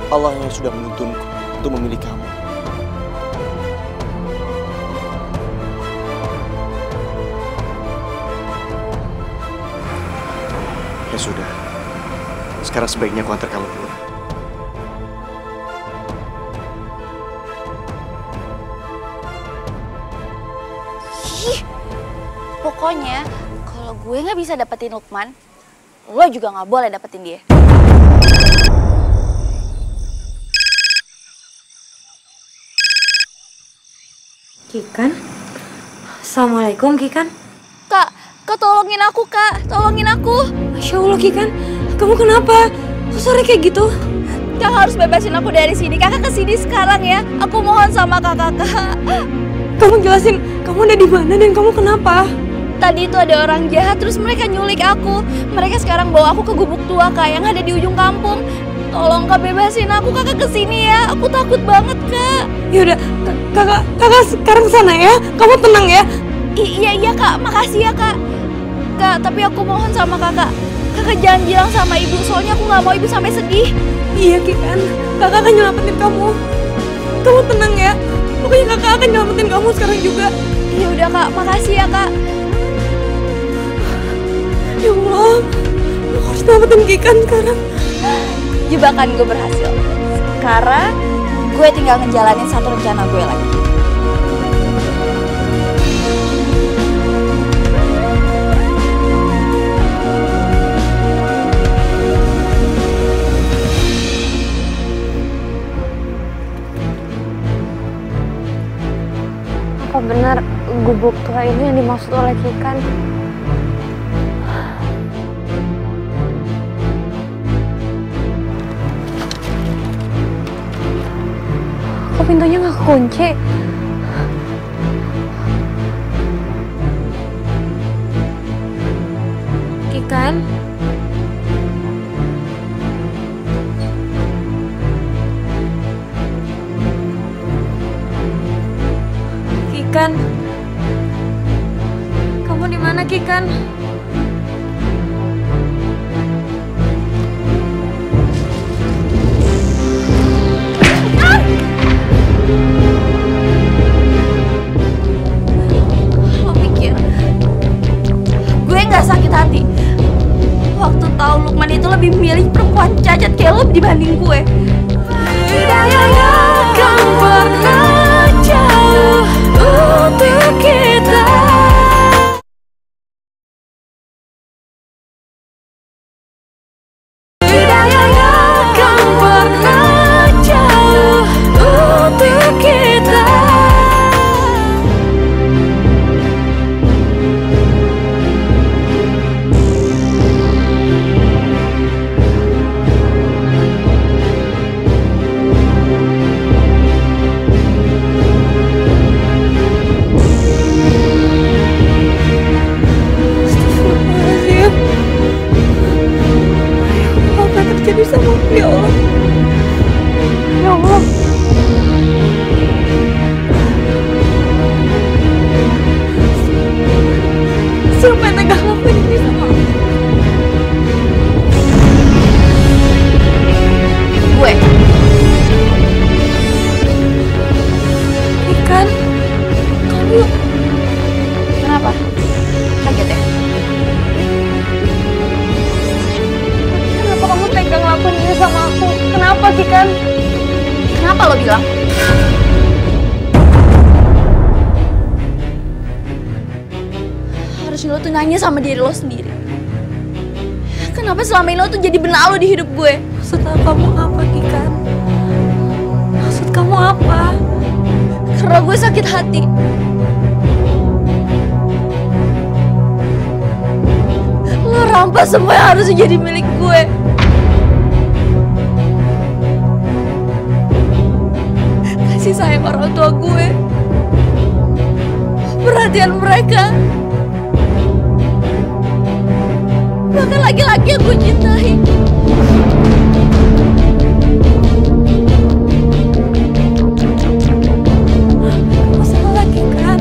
Allah yang sudah menuntunku untuk memilih kamu. Ya sudah, sekarang sebaiknya aku antar kamu pulang. Pokoknya kalau gue nggak bisa dapetin Lukman, lo juga nggak boleh dapetin dia. Kikan? Assalamualaikum Kikan. Kak tolongin aku Kak, tolongin aku. Masya Allah Kikan, kamu kenapa? Kok sore kayak gitu? Kak harus bebasin aku dari sini. Kakak kesini sekarang ya. Aku mohon sama kakak. Kamu jelasin, kamu ada di mana dan kamu kenapa? Tadi itu ada orang jahat, terus mereka nyulik aku. Mereka sekarang bawa aku ke gubuk tua Kak yang ada di ujung kampung. Tolong Kak bebasin aku, kakak kesini ya. Aku takut banget Kak. Yaudah, kakak sekarang kesana ya. Kamu tenang ya. Iya Kak, makasih ya Kak. Kak, tapi aku mohon sama kakak. Kakak jangan bilang sama ibu, soalnya aku nggak mau ibu sampai sedih. Iya Kikan, kakak akan nyelamatin kamu. Kamu tenang ya. Pokoknya kakak akan nyelamatin kamu sekarang juga. Ya udah Kak, makasih ya Kak. Ya Allah, aku harus nyelamatin Kikan sekarang. Jebakan gue berhasil. Sekarang gue tinggal ngejalanin satu rencana gue lagi. Apa benar gubuk tua ini yang dimaksud oleh Kikan? Kok pintunya nggak kunci? Kikan? Kikan? Kamu di mana Kikan? Lo pikir gue nggak sakit hati waktu tahu Lukman itu lebih milih perempuan cacat kayak lo dibanding gue? Kan pernah jauh untuk kita. Kan pernah jauh untuk kita. tuh nanya sama diri lo sendiri. Kenapa selama ini lo tuh jadi benalu di hidup gue? Maksud kamu apa, Kikan? Maksud kamu apa? Karena gue sakit hati. Lo rampas semua yang harusnya jadi milik gue. Kasih sayang orang tua gue, perhatian mereka, bahkan laki-laki yang gue cintai. Kamu salah lagi kan?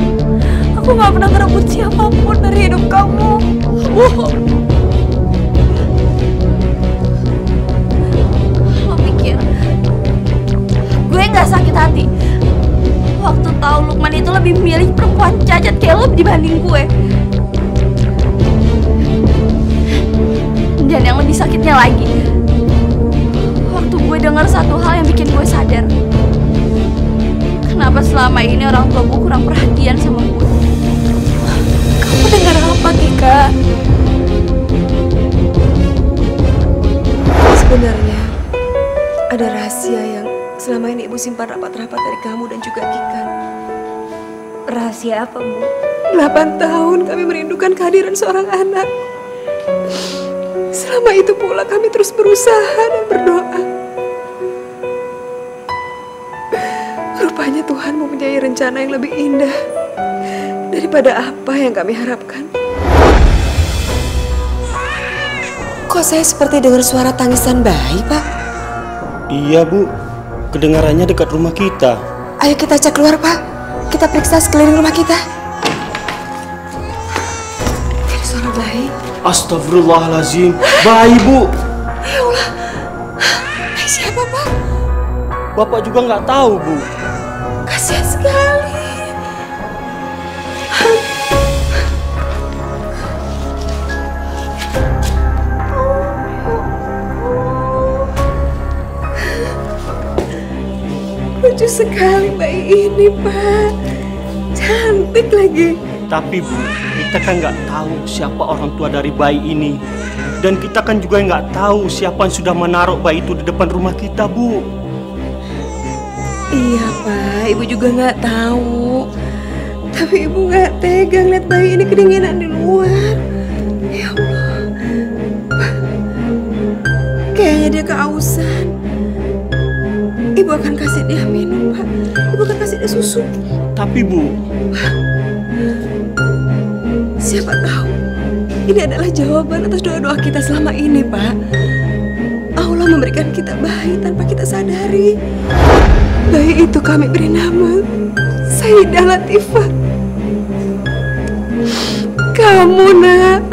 Aku gak pernah ngerebut siapapun dari hidup kamu. Bohong. Lo pikir gue gak sakit hati waktu tahu Lukman itu lebih milih perempuan cacat kayak lo dibanding gue? Dan yang lebih sakitnya lagi, waktu gue dengar satu hal yang bikin gue sadar, kenapa selama ini orang tua gue kurang perhatian sama gue. Kamu dengar apa, Kika? Sebenarnya ada rahasia yang selama ini Ibu simpan rapat-rapat dari kamu dan juga Kikan. Rahasia apa, Bu? 8 tahun kami merindukan kehadiran seorang anak. Selama itu pula kami terus berusaha dan berdoa. Rupanya Tuhan mempunyai rencana yang lebih indah daripada apa yang kami harapkan. Kok saya seperti dengar suara tangisan bayi, Pak? Iya, Bu. Kedengarannya dekat rumah kita. Ayo kita cek keluar, Pak. Kita periksa sekeliling rumah kita. Ada suara bayi. Astagfirullahalazim. Bayi, Bu. Ya Allah. Bayi siapa, Pak? Bapak juga nggak tahu, Bu. Kasihan sekali. Lucu sekali bayi ini, Pak. Cantik lagi. Tapi, Bu, kita kan nggak tahu siapa orang tua dari bayi ini. Dan kita kan juga nggak tahu siapa yang sudah menaruh bayi itu di depan rumah kita, Bu. Iya, Pak. Ibu juga nggak tahu. Tapi Ibu nggak tega ngeliat bayi ini kedinginan di luar. Ya Allah. Pak, kayaknya dia kehausan. Ibu akan kasih dia minum, Pak. Ibu akan kasih dia susu. Tapi, Bu, Pak, siapa tahu ini adalah jawaban atas doa-doa kita selama ini, Pak. Allah memberikan kita bayi tanpa kita sadari. Bayi itu kami beri nama Sayyidah Latifah. Kamu, Nak.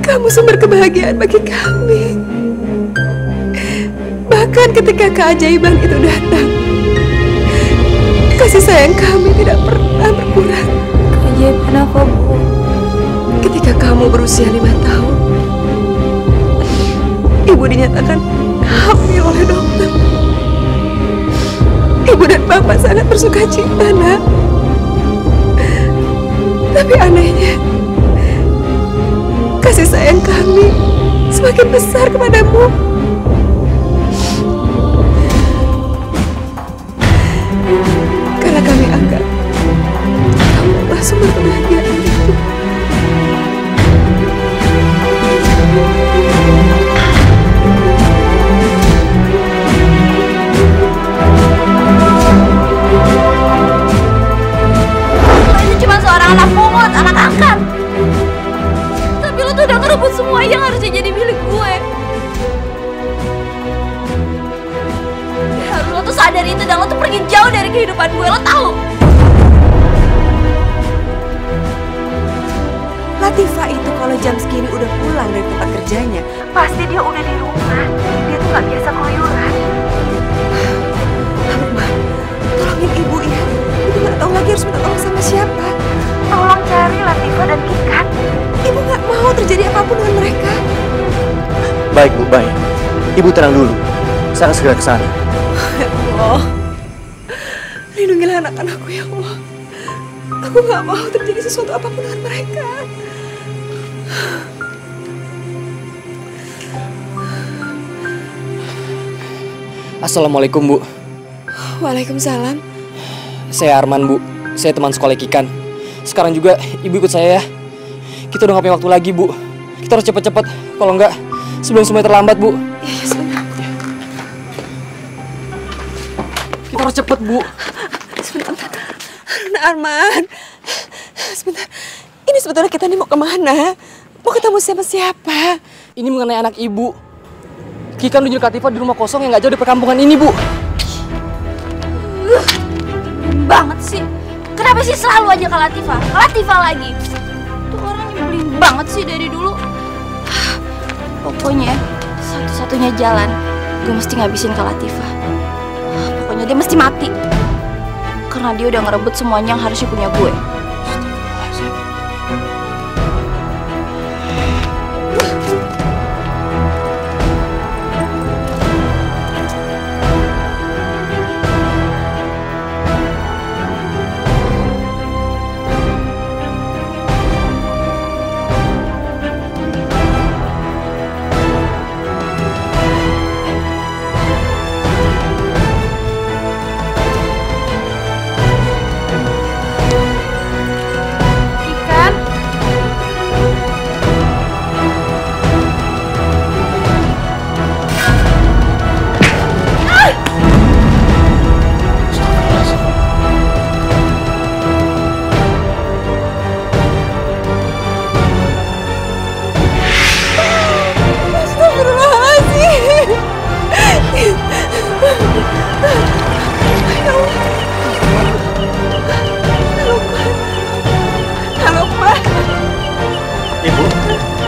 Kamu sumber kebahagiaan bagi kami. Bahkan ketika keajaiban itu datang, kasih sayang kami tidak pernah berkurang. Keajaiban apa, Bu? Ketika kamu berusia 5 tahun, Ibu dinyatakan hamil oleh dokter. Ibu dan Bapak sangat bersuka cita, Nak. Tapi anehnya, kasih sayang kami semakin besar kepadamu. Karena kami anggap kamulah sumber kebahagiaan itu. Lo itu cuma seorang anak pungut, anak angkat. Tapi lo tuh udah ngerebut semua yang harusnya jadi milik gue. Ya, lo tuh sadar itu dan lo tuh pergi jauh dari kehidupan gue, lo tahu? Latifah itu kalau jam segini udah pulang dari tempat kerjanya, pasti dia udah di rumah. Dia tuh nggak biasa keluyuran. Lukman, tolongin Ibu ya. Ibu nggak tahu lagi harus minta tolong sama siapa. Tolong cari Latifah dan Kikan. Ibu nggak mau terjadi apapun dengan mereka. Baik, Bu, baik. Ibu tenang dulu. Saya akan segera ke sana. Ya Allah, lindungilah anak-anakku ya Allah. Aku nggak mau terjadi sesuatu apapun dengan mereka. Assalamualaikum, Bu. Waalaikumsalam. Saya Arman, Bu. Saya teman sekolah Kikan. Sekarang juga Ibu ikut saya ya. Kita udah gak punya waktu lagi, Bu. Kita harus cepet-cepet. Kalau enggak, sebelum semuanya terlambat, Bu. Iya, sebentar. Kita harus cepet, Bu. Sebentar. Nah, Arman. Sebentar. Ini sebetulnya kita nih mau kemana? Mau ketemu siapa-siapa? Ini mengenai anak Ibu. Kikan udah nyulik Latifah di rumah kosong yang gak jauh di perkampungan ini, Bu. Banget sih. Kenapa sih selalu aja ke Latifah? Ke Latifah lagi. Tuh orang nyebelin banget sih dari dulu. Pokoknya satu-satunya jalan gue mesti ngabisin ke Latifah. Pokoknya dia mesti mati. Karena dia udah ngerebut semuanya yang harusnya punya gue.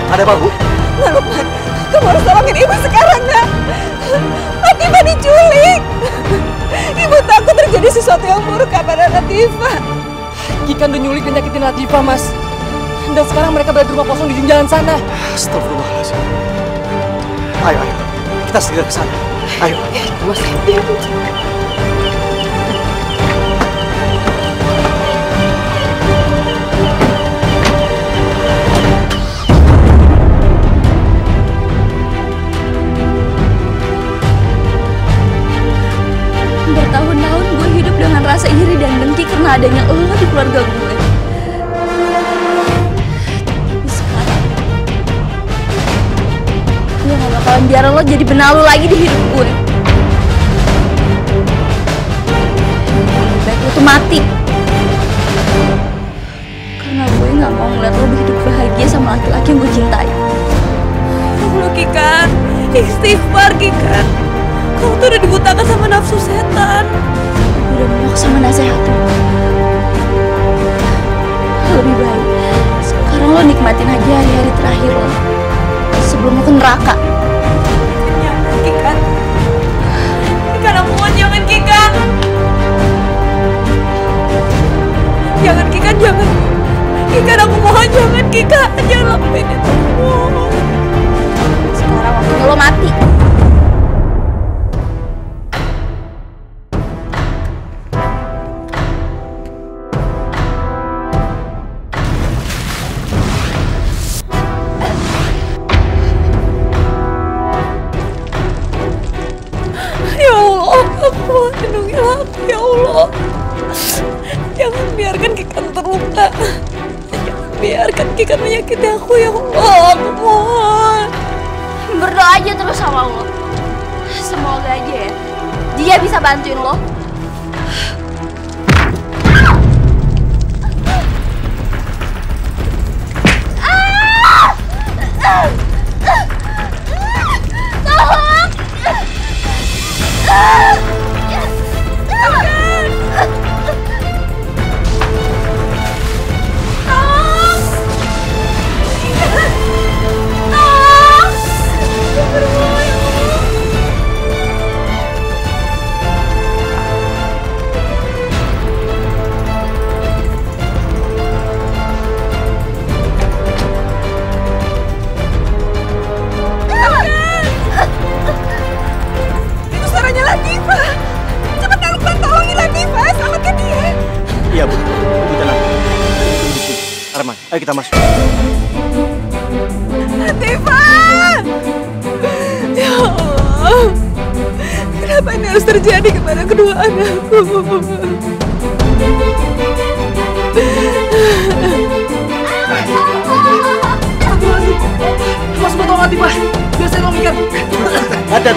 Ada apa, Bu? Nah, Lukman, kamu harus tolongin Ibu sekarang, nak. Latifah diculik. Ibu takut terjadi sesuatu yang buruk kepada Latifah. Kikan udah nyulik dan nyakitin Latifah, Mas. Dan sekarang mereka berada di rumah kosong di ujung jalan sana. Astagfirullahaladzim. Ayo, kita segera ke sana. Ayo, Mas. Bertahun-tahun gue hidup dengan rasa iri dan dengki karena adanya lo di keluarga gue. Tapi sekarang gue gak bakalan biarin lo jadi benalu lagi di hidup gue. Lebih baik lo tuh mati. Karena gue gak mau ngeliat lo hidup bahagia sama laki-laki yang gue cintai. Allah, Kikan, istighfar, Kikan. Kamu tuh udah dibutakan sama nafsu setan. Udah muak sama nasihat lo. Lebih baik sekarang lo nikmatin aja hari-hari terakhir lo sebelum lo ke neraka. Jangan, Kikan. Kikan, aku mohon jangan, Kikan. Jangan, Kikan, jangan. Kikan, aku mohon jangan, Kikan. Jangan lakuin itu. Sekarang waktunya lo mati. Ya Allah, aku mohon lindungilah aku, ya Allah. Jangan biarkan Kikan terluka. Jangan biarkan Kikan menyakiti aku, ya Allah. Aku mohon. Berdoa aja terus sama Allah. Semoga aja ya dia bisa bantuin lo. Ayo kita masuk. Latifah! Ya Allah, kenapa ini harus terjadi kepada kedua anakku? Mas mau tolong Latifah, biar saya lomikkan. Ada.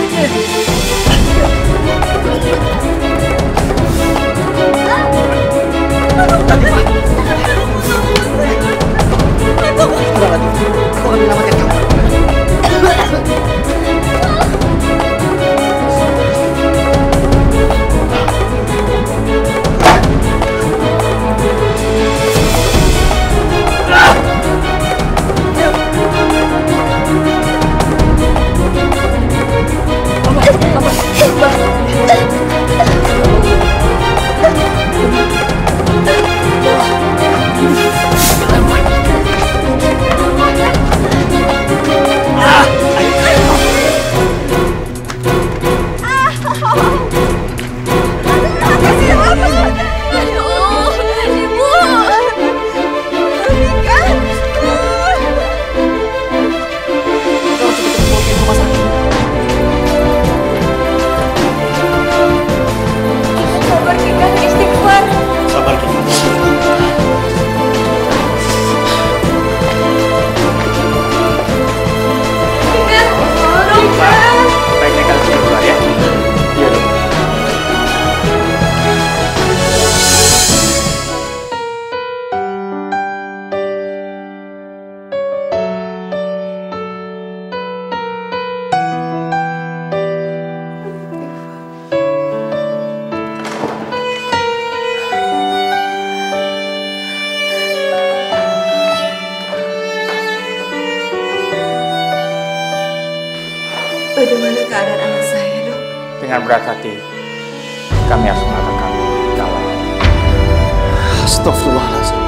Bagaimana keadaan anak saya, Dok? Dengan berat hati, kami harus mengatakan gawat. Astagfirullahaladzim.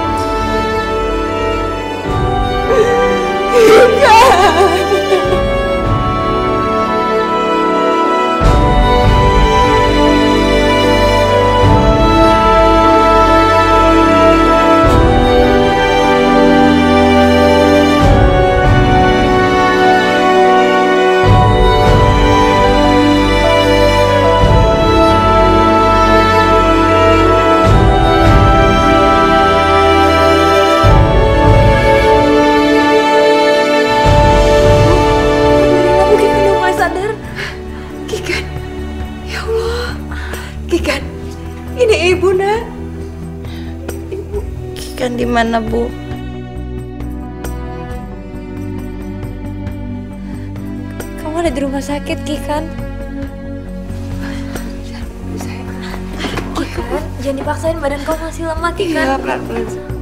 Kikan di mana, Bu? Kamu ada di rumah sakit, Kikan. Kikan, jangan dipaksain, badan kamu masih lemah, Kikan. Iya, pelan-pelan.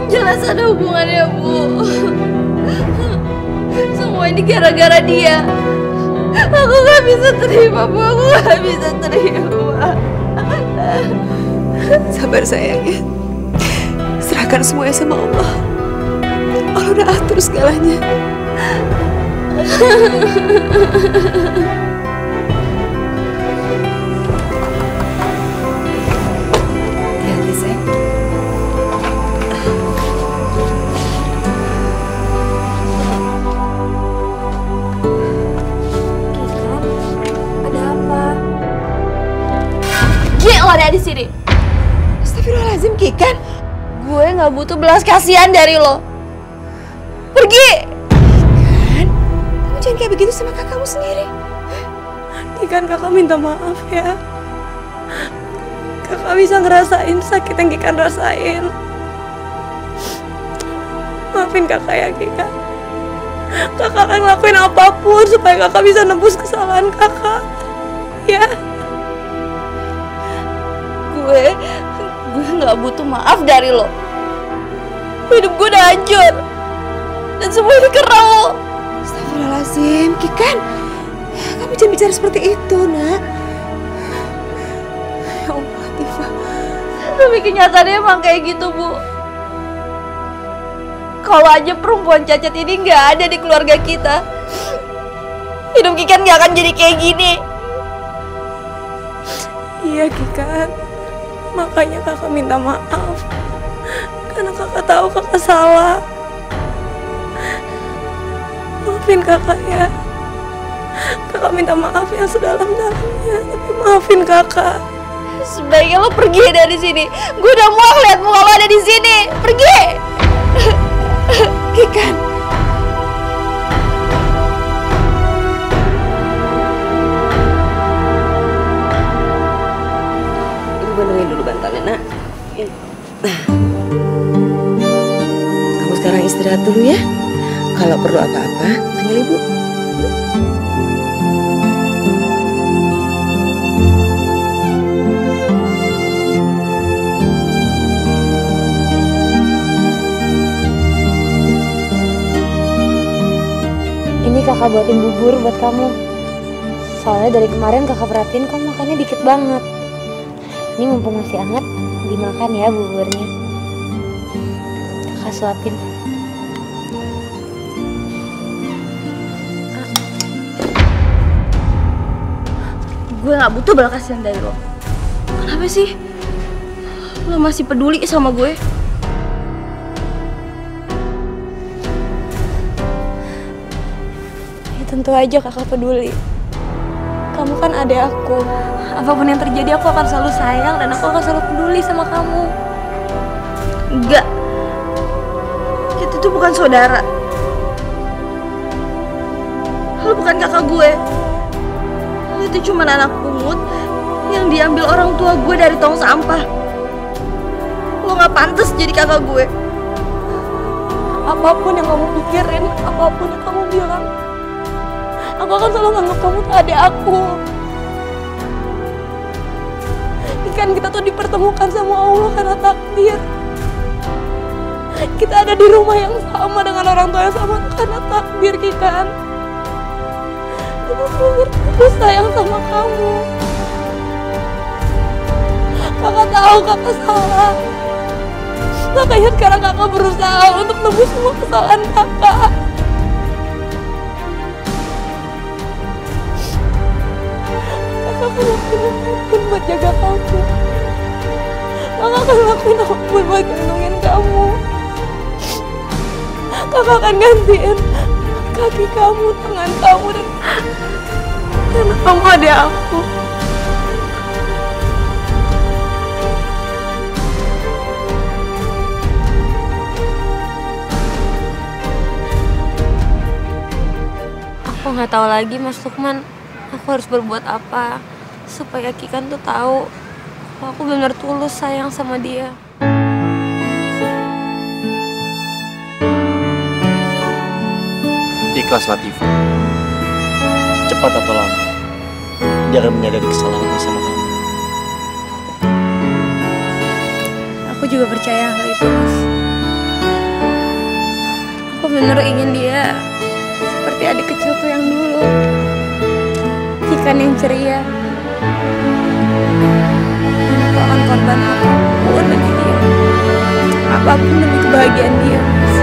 Jelas ada hubungannya, Bu. Semua ini gara-gara dia. Aku gak bisa terima, Bu. Aku gak bisa terima. Sabar sayang ya. Serahkan semuanya sama Allah. Allah udah atur segalanya. Hati-hati sayang. keluar dari sini. Astagfirullahaladzim, Kikan. Gue nggak butuh belas kasihan dari lo. Pergi. Kikan, kamu jangan kayak begitu sama kakakmu sendiri. Kikan, kakak minta maaf ya. Kakak bisa ngerasain sakit yang Kikan rasain. Maafin kakak ya, Kikan. Kakak akan ngelakuin apapun supaya kakak bisa nebus kesalahan kakak. Ya. Gue nggak butuh maaf dari lo. Hidup gue udah hancur dan semua ini karena lo. Astagfirullahaladzim, Kikan. Kamu jangan bicara seperti itu, nak. Ya Allah, Tifa. Tapi kenyataannya emang kayak gitu, Bu. Kalau aja perempuan cacat ini nggak ada di keluarga kita, hidup Kikan nggak akan jadi kayak gini. Iya, Kikan. Makanya kakak minta maaf. Karena kakak tahu kakak salah. Maafin kakak ya. Kakak minta maaf yang sedalam-dalamnya. Tapi maafin kakak. Sebaiknya lo pergi dari sini. Gue udah muak lihat muka lo ada di sini. Pergi. Kikan. Ibu benerin dulu bantalnya, nak. Kamu sekarang istirahat dulu ya. Kalau perlu apa-apa, panggil ibu. Ini kakak buatin bubur buat kamu. Soalnya dari kemarin kakak perhatiin kamu makannya dikit banget. Ini mumpung masih hangat, dimakan ya buburnya. Kakak suapin. Gue gak butuh belas kasihan dari lo. Kenapa sih lo masih peduli sama gue? Ya, tentu aja kakak peduli. Kamu kan adik aku. Apapun yang terjadi aku akan selalu sayang dan aku akan selalu peduli sama kamu. Enggak. Kita tuh bukan saudara. Lo bukan kakak gue. Lo itu cuma anak pungut yang diambil orang tua gue dari tong sampah. Lo gak pantas jadi kakak gue. Apapun yang kamu pikirin, apapun yang kamu bilang, aku akan selalu nganggap kamu tuh adik aku. Kan kita tuh dipertemukan sama Allah karena takdir. Kita ada di rumah yang sama dengan orang tua yang sama karena takdir, Kikan. Aku sayang sama kamu. Kakak tahu kakak salah. Makanya sekarang kakak berusaha untuk nebus semua kesalahan kakak. Kakak akan lakuin apapun buat jaga kamu. Kakak akan lakuin apapun buat lindungin kamu. Kakak akan gantiin kaki kamu, tangan kamu, dan karena kamu adik aku. Aku nggak tahu lagi, Mas Lukman. Aku harus berbuat apa supaya Kikan tuh tahu kalau aku benar tulus sayang sama dia. Ikhlas Latifah. Cepat atau lambat, dia akan menyadari kesalahannya sama kamu. Aku juga percaya hal itu, Mas. Aku benar ingin dia seperti adik kecilku yang dulu. Kikan yang ceria. Dan aku akan korban apapun demi dia. Apapun demi kebahagiaan dia, Mas.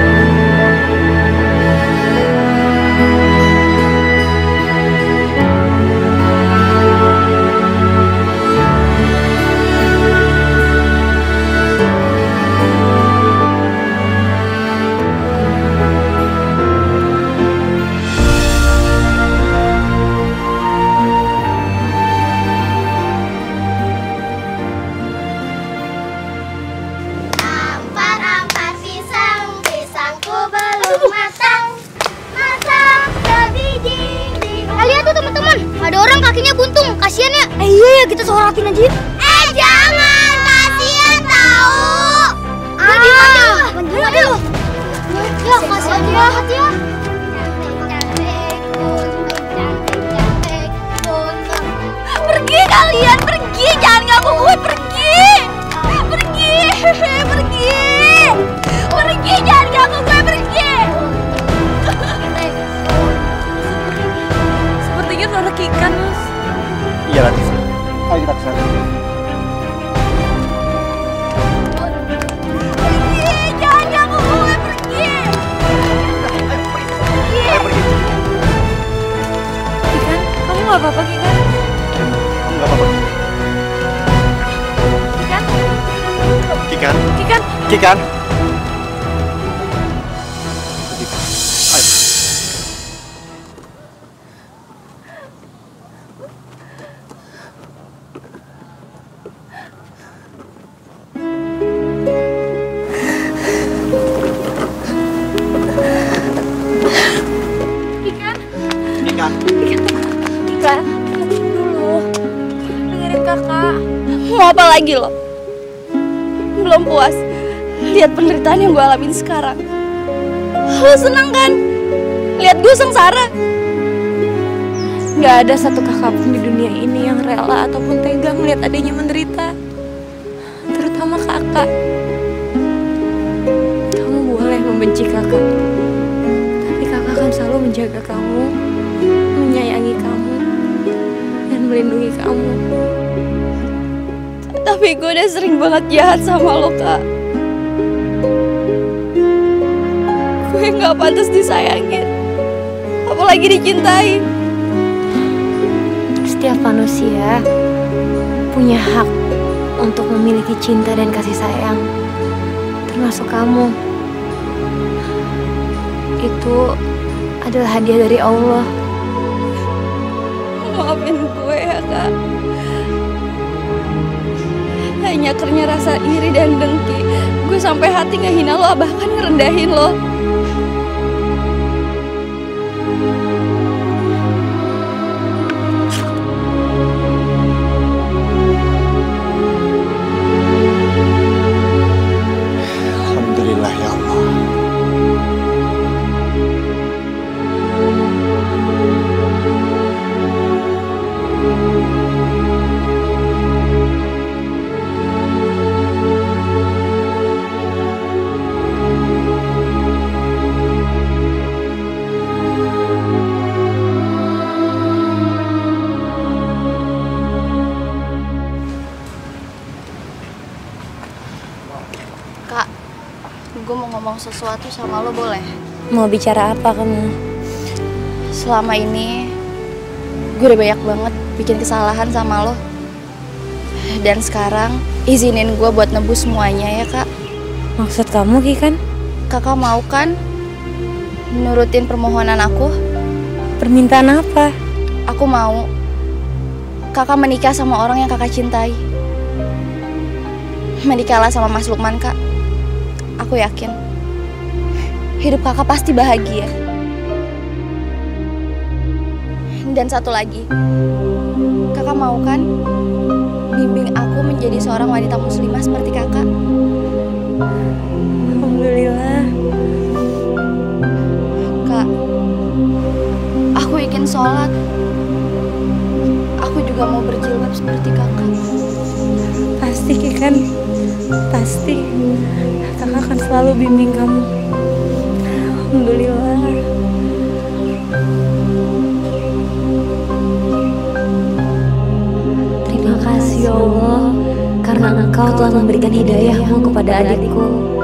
Jin? Jangan, kasihan tahu. Aduh. Ya, kasihan banget ya. Pergi kalian, pergi. Jangan ganggu gue, pergi. Pergi, jangan ganggu gue, pergi. Sepertinya suara Kikan, Mas. Iya, Latifah. Ayo kita kesana. Jangan ganggu gue, pergi. Kikan, kamu gak apa-apa, Kikan? Enggak apa-apa. Kikan? Kikan. Kikan? Kikan, dulu. Dengerin kakak. Mau apa lagi lo? Belum puas lihat penderitaan yang gue alamin sekarang. Lo senang kan? Lihat gue sengsara. Gak ada satu kakak pun di dunia ini yang rela ataupun tega melihat adiknya menderita. Terutama kakak. Kamu boleh membenci kakak, tapi kakak akan selalu menjaga kamu, menyayangi kamu, dan melindungi kamu. Tapi gue udah sering banget jahat sama lo, Kak. Gue gak pantas disayangin, apalagi dicintain. Setiap manusia punya hak untuk memiliki cinta dan kasih sayang, termasuk kamu. Itu adalah hadiah dari Allah. Maafin gue ya, Kak. Hanya karena rasa iri dan dengki, gue sampai hati ngehina lo, bahkan ngerendahin lo. Alhamdulillah ya Allah. Kak, gue mau ngomong sesuatu sama lo, boleh? Mau bicara apa kamu? Selama ini gue udah banyak banget bikin kesalahan sama lo. Dan sekarang izinin gue buat nebus semuanya ya, Kak. Maksud kamu, Kikan? Kakak mau kan nurutin permohonan aku? Permintaan apa? Aku mau kakak menikah sama orang yang kakak cintai. Menikahlah sama Mas Lukman, Kak. Aku yakin hidup kakak pasti bahagia. Dan satu lagi, kakak mau kan bimbing aku menjadi seorang wanita muslimah seperti kakak? Alhamdulillah. Kak, aku ingin sholat. Aku juga mau berjilbab seperti kakak. Pasti, Kikan. Pasti. Kakak akan selalu bimbing kamu. Alhamdulillah. Terima kasih ya Allah, karena Engkau telah memberikan hidayahmu kepada adikku.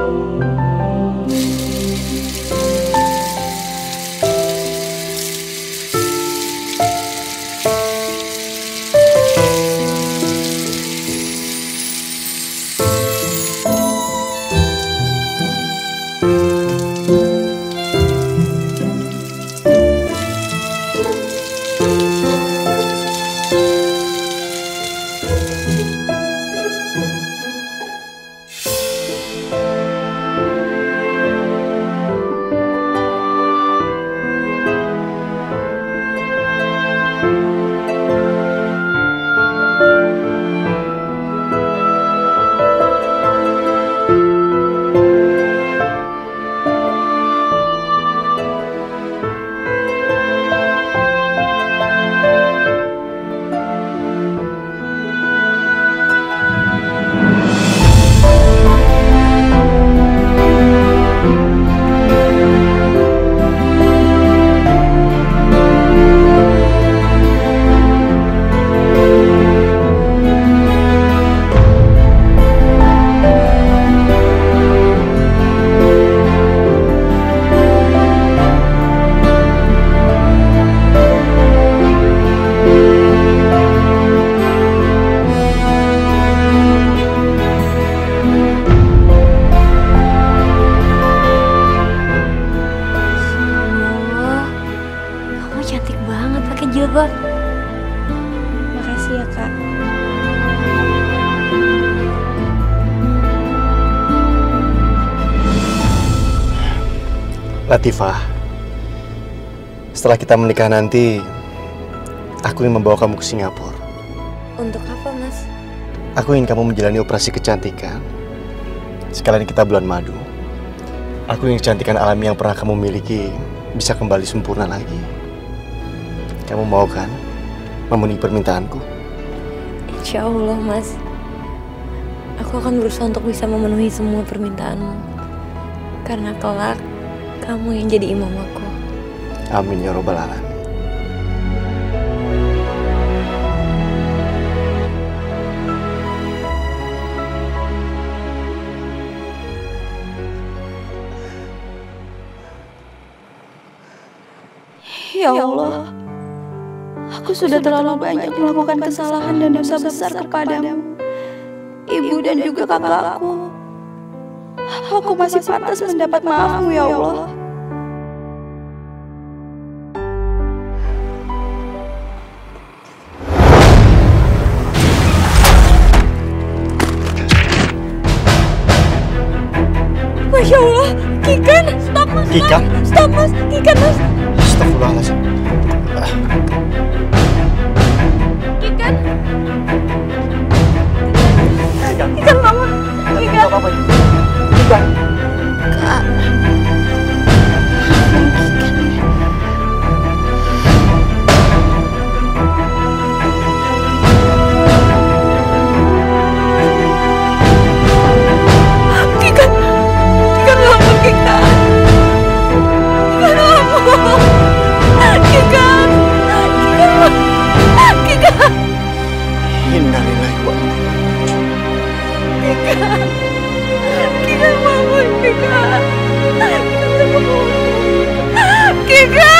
Latifah, setelah kita menikah nanti, aku ingin membawa kamu ke Singapura. Untuk apa, Mas? Aku ingin kamu menjalani operasi kecantikan. Sekalian kita bulan madu. Aku ingin kecantikan alami yang pernah kamu miliki bisa kembali sempurna lagi. Kamu mau kan memenuhi permintaanku? Insya Allah, Mas. Aku akan berusaha untuk bisa memenuhi semua permintaanmu. Karena kelak, kamu yang jadi imam aku. Amin ya robbal alamin. Ya Allah, aku sudah terlalu banyak melakukan kesalahan dan dosa besar kepadamu, ibu dan juga kakakku. Aku masih pantas mendapat maaf-Mu ya Allah. Masya Allah, Kikan, stop Mas. Kikan? Stop Mas, Kikan Mas. Astagfirullahaladzim. Kikan. Kikan bangun. Kikan. Kikan. Kak. Kikan. Kikan bangun, Kikan. Kikan bangun. Kikan. Kikan. Kikan. Innalillahi wa inna ilaihi raji'un. Kikan. Kikan bangun, Kikan. Kikan bangun. Kikan.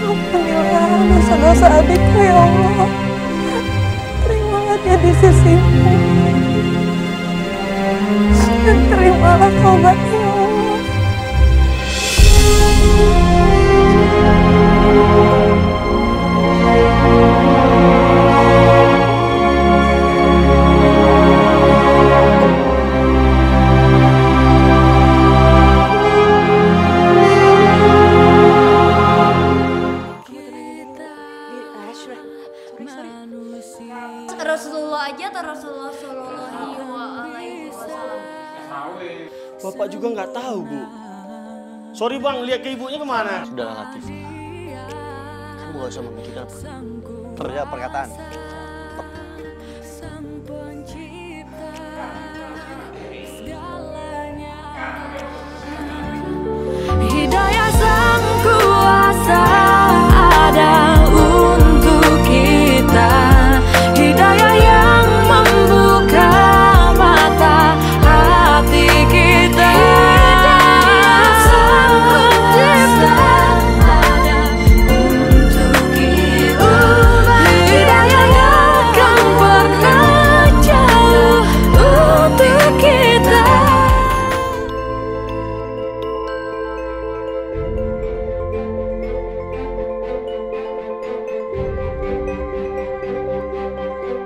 Ampunilah dosa-dosa adikku ya Allah. Terimalah dia di sisimu. Dan terimalah taubatnya ya Allah. Rasulullah aja atau Rasulullah Shallallahu Alaihi Wasallam. Bapak juga nggak tahu, Bu. Sorry Bang, lihat ke ibunya kemana? Sudahlah Latifah, kamu gak usah memikirkan perkataan.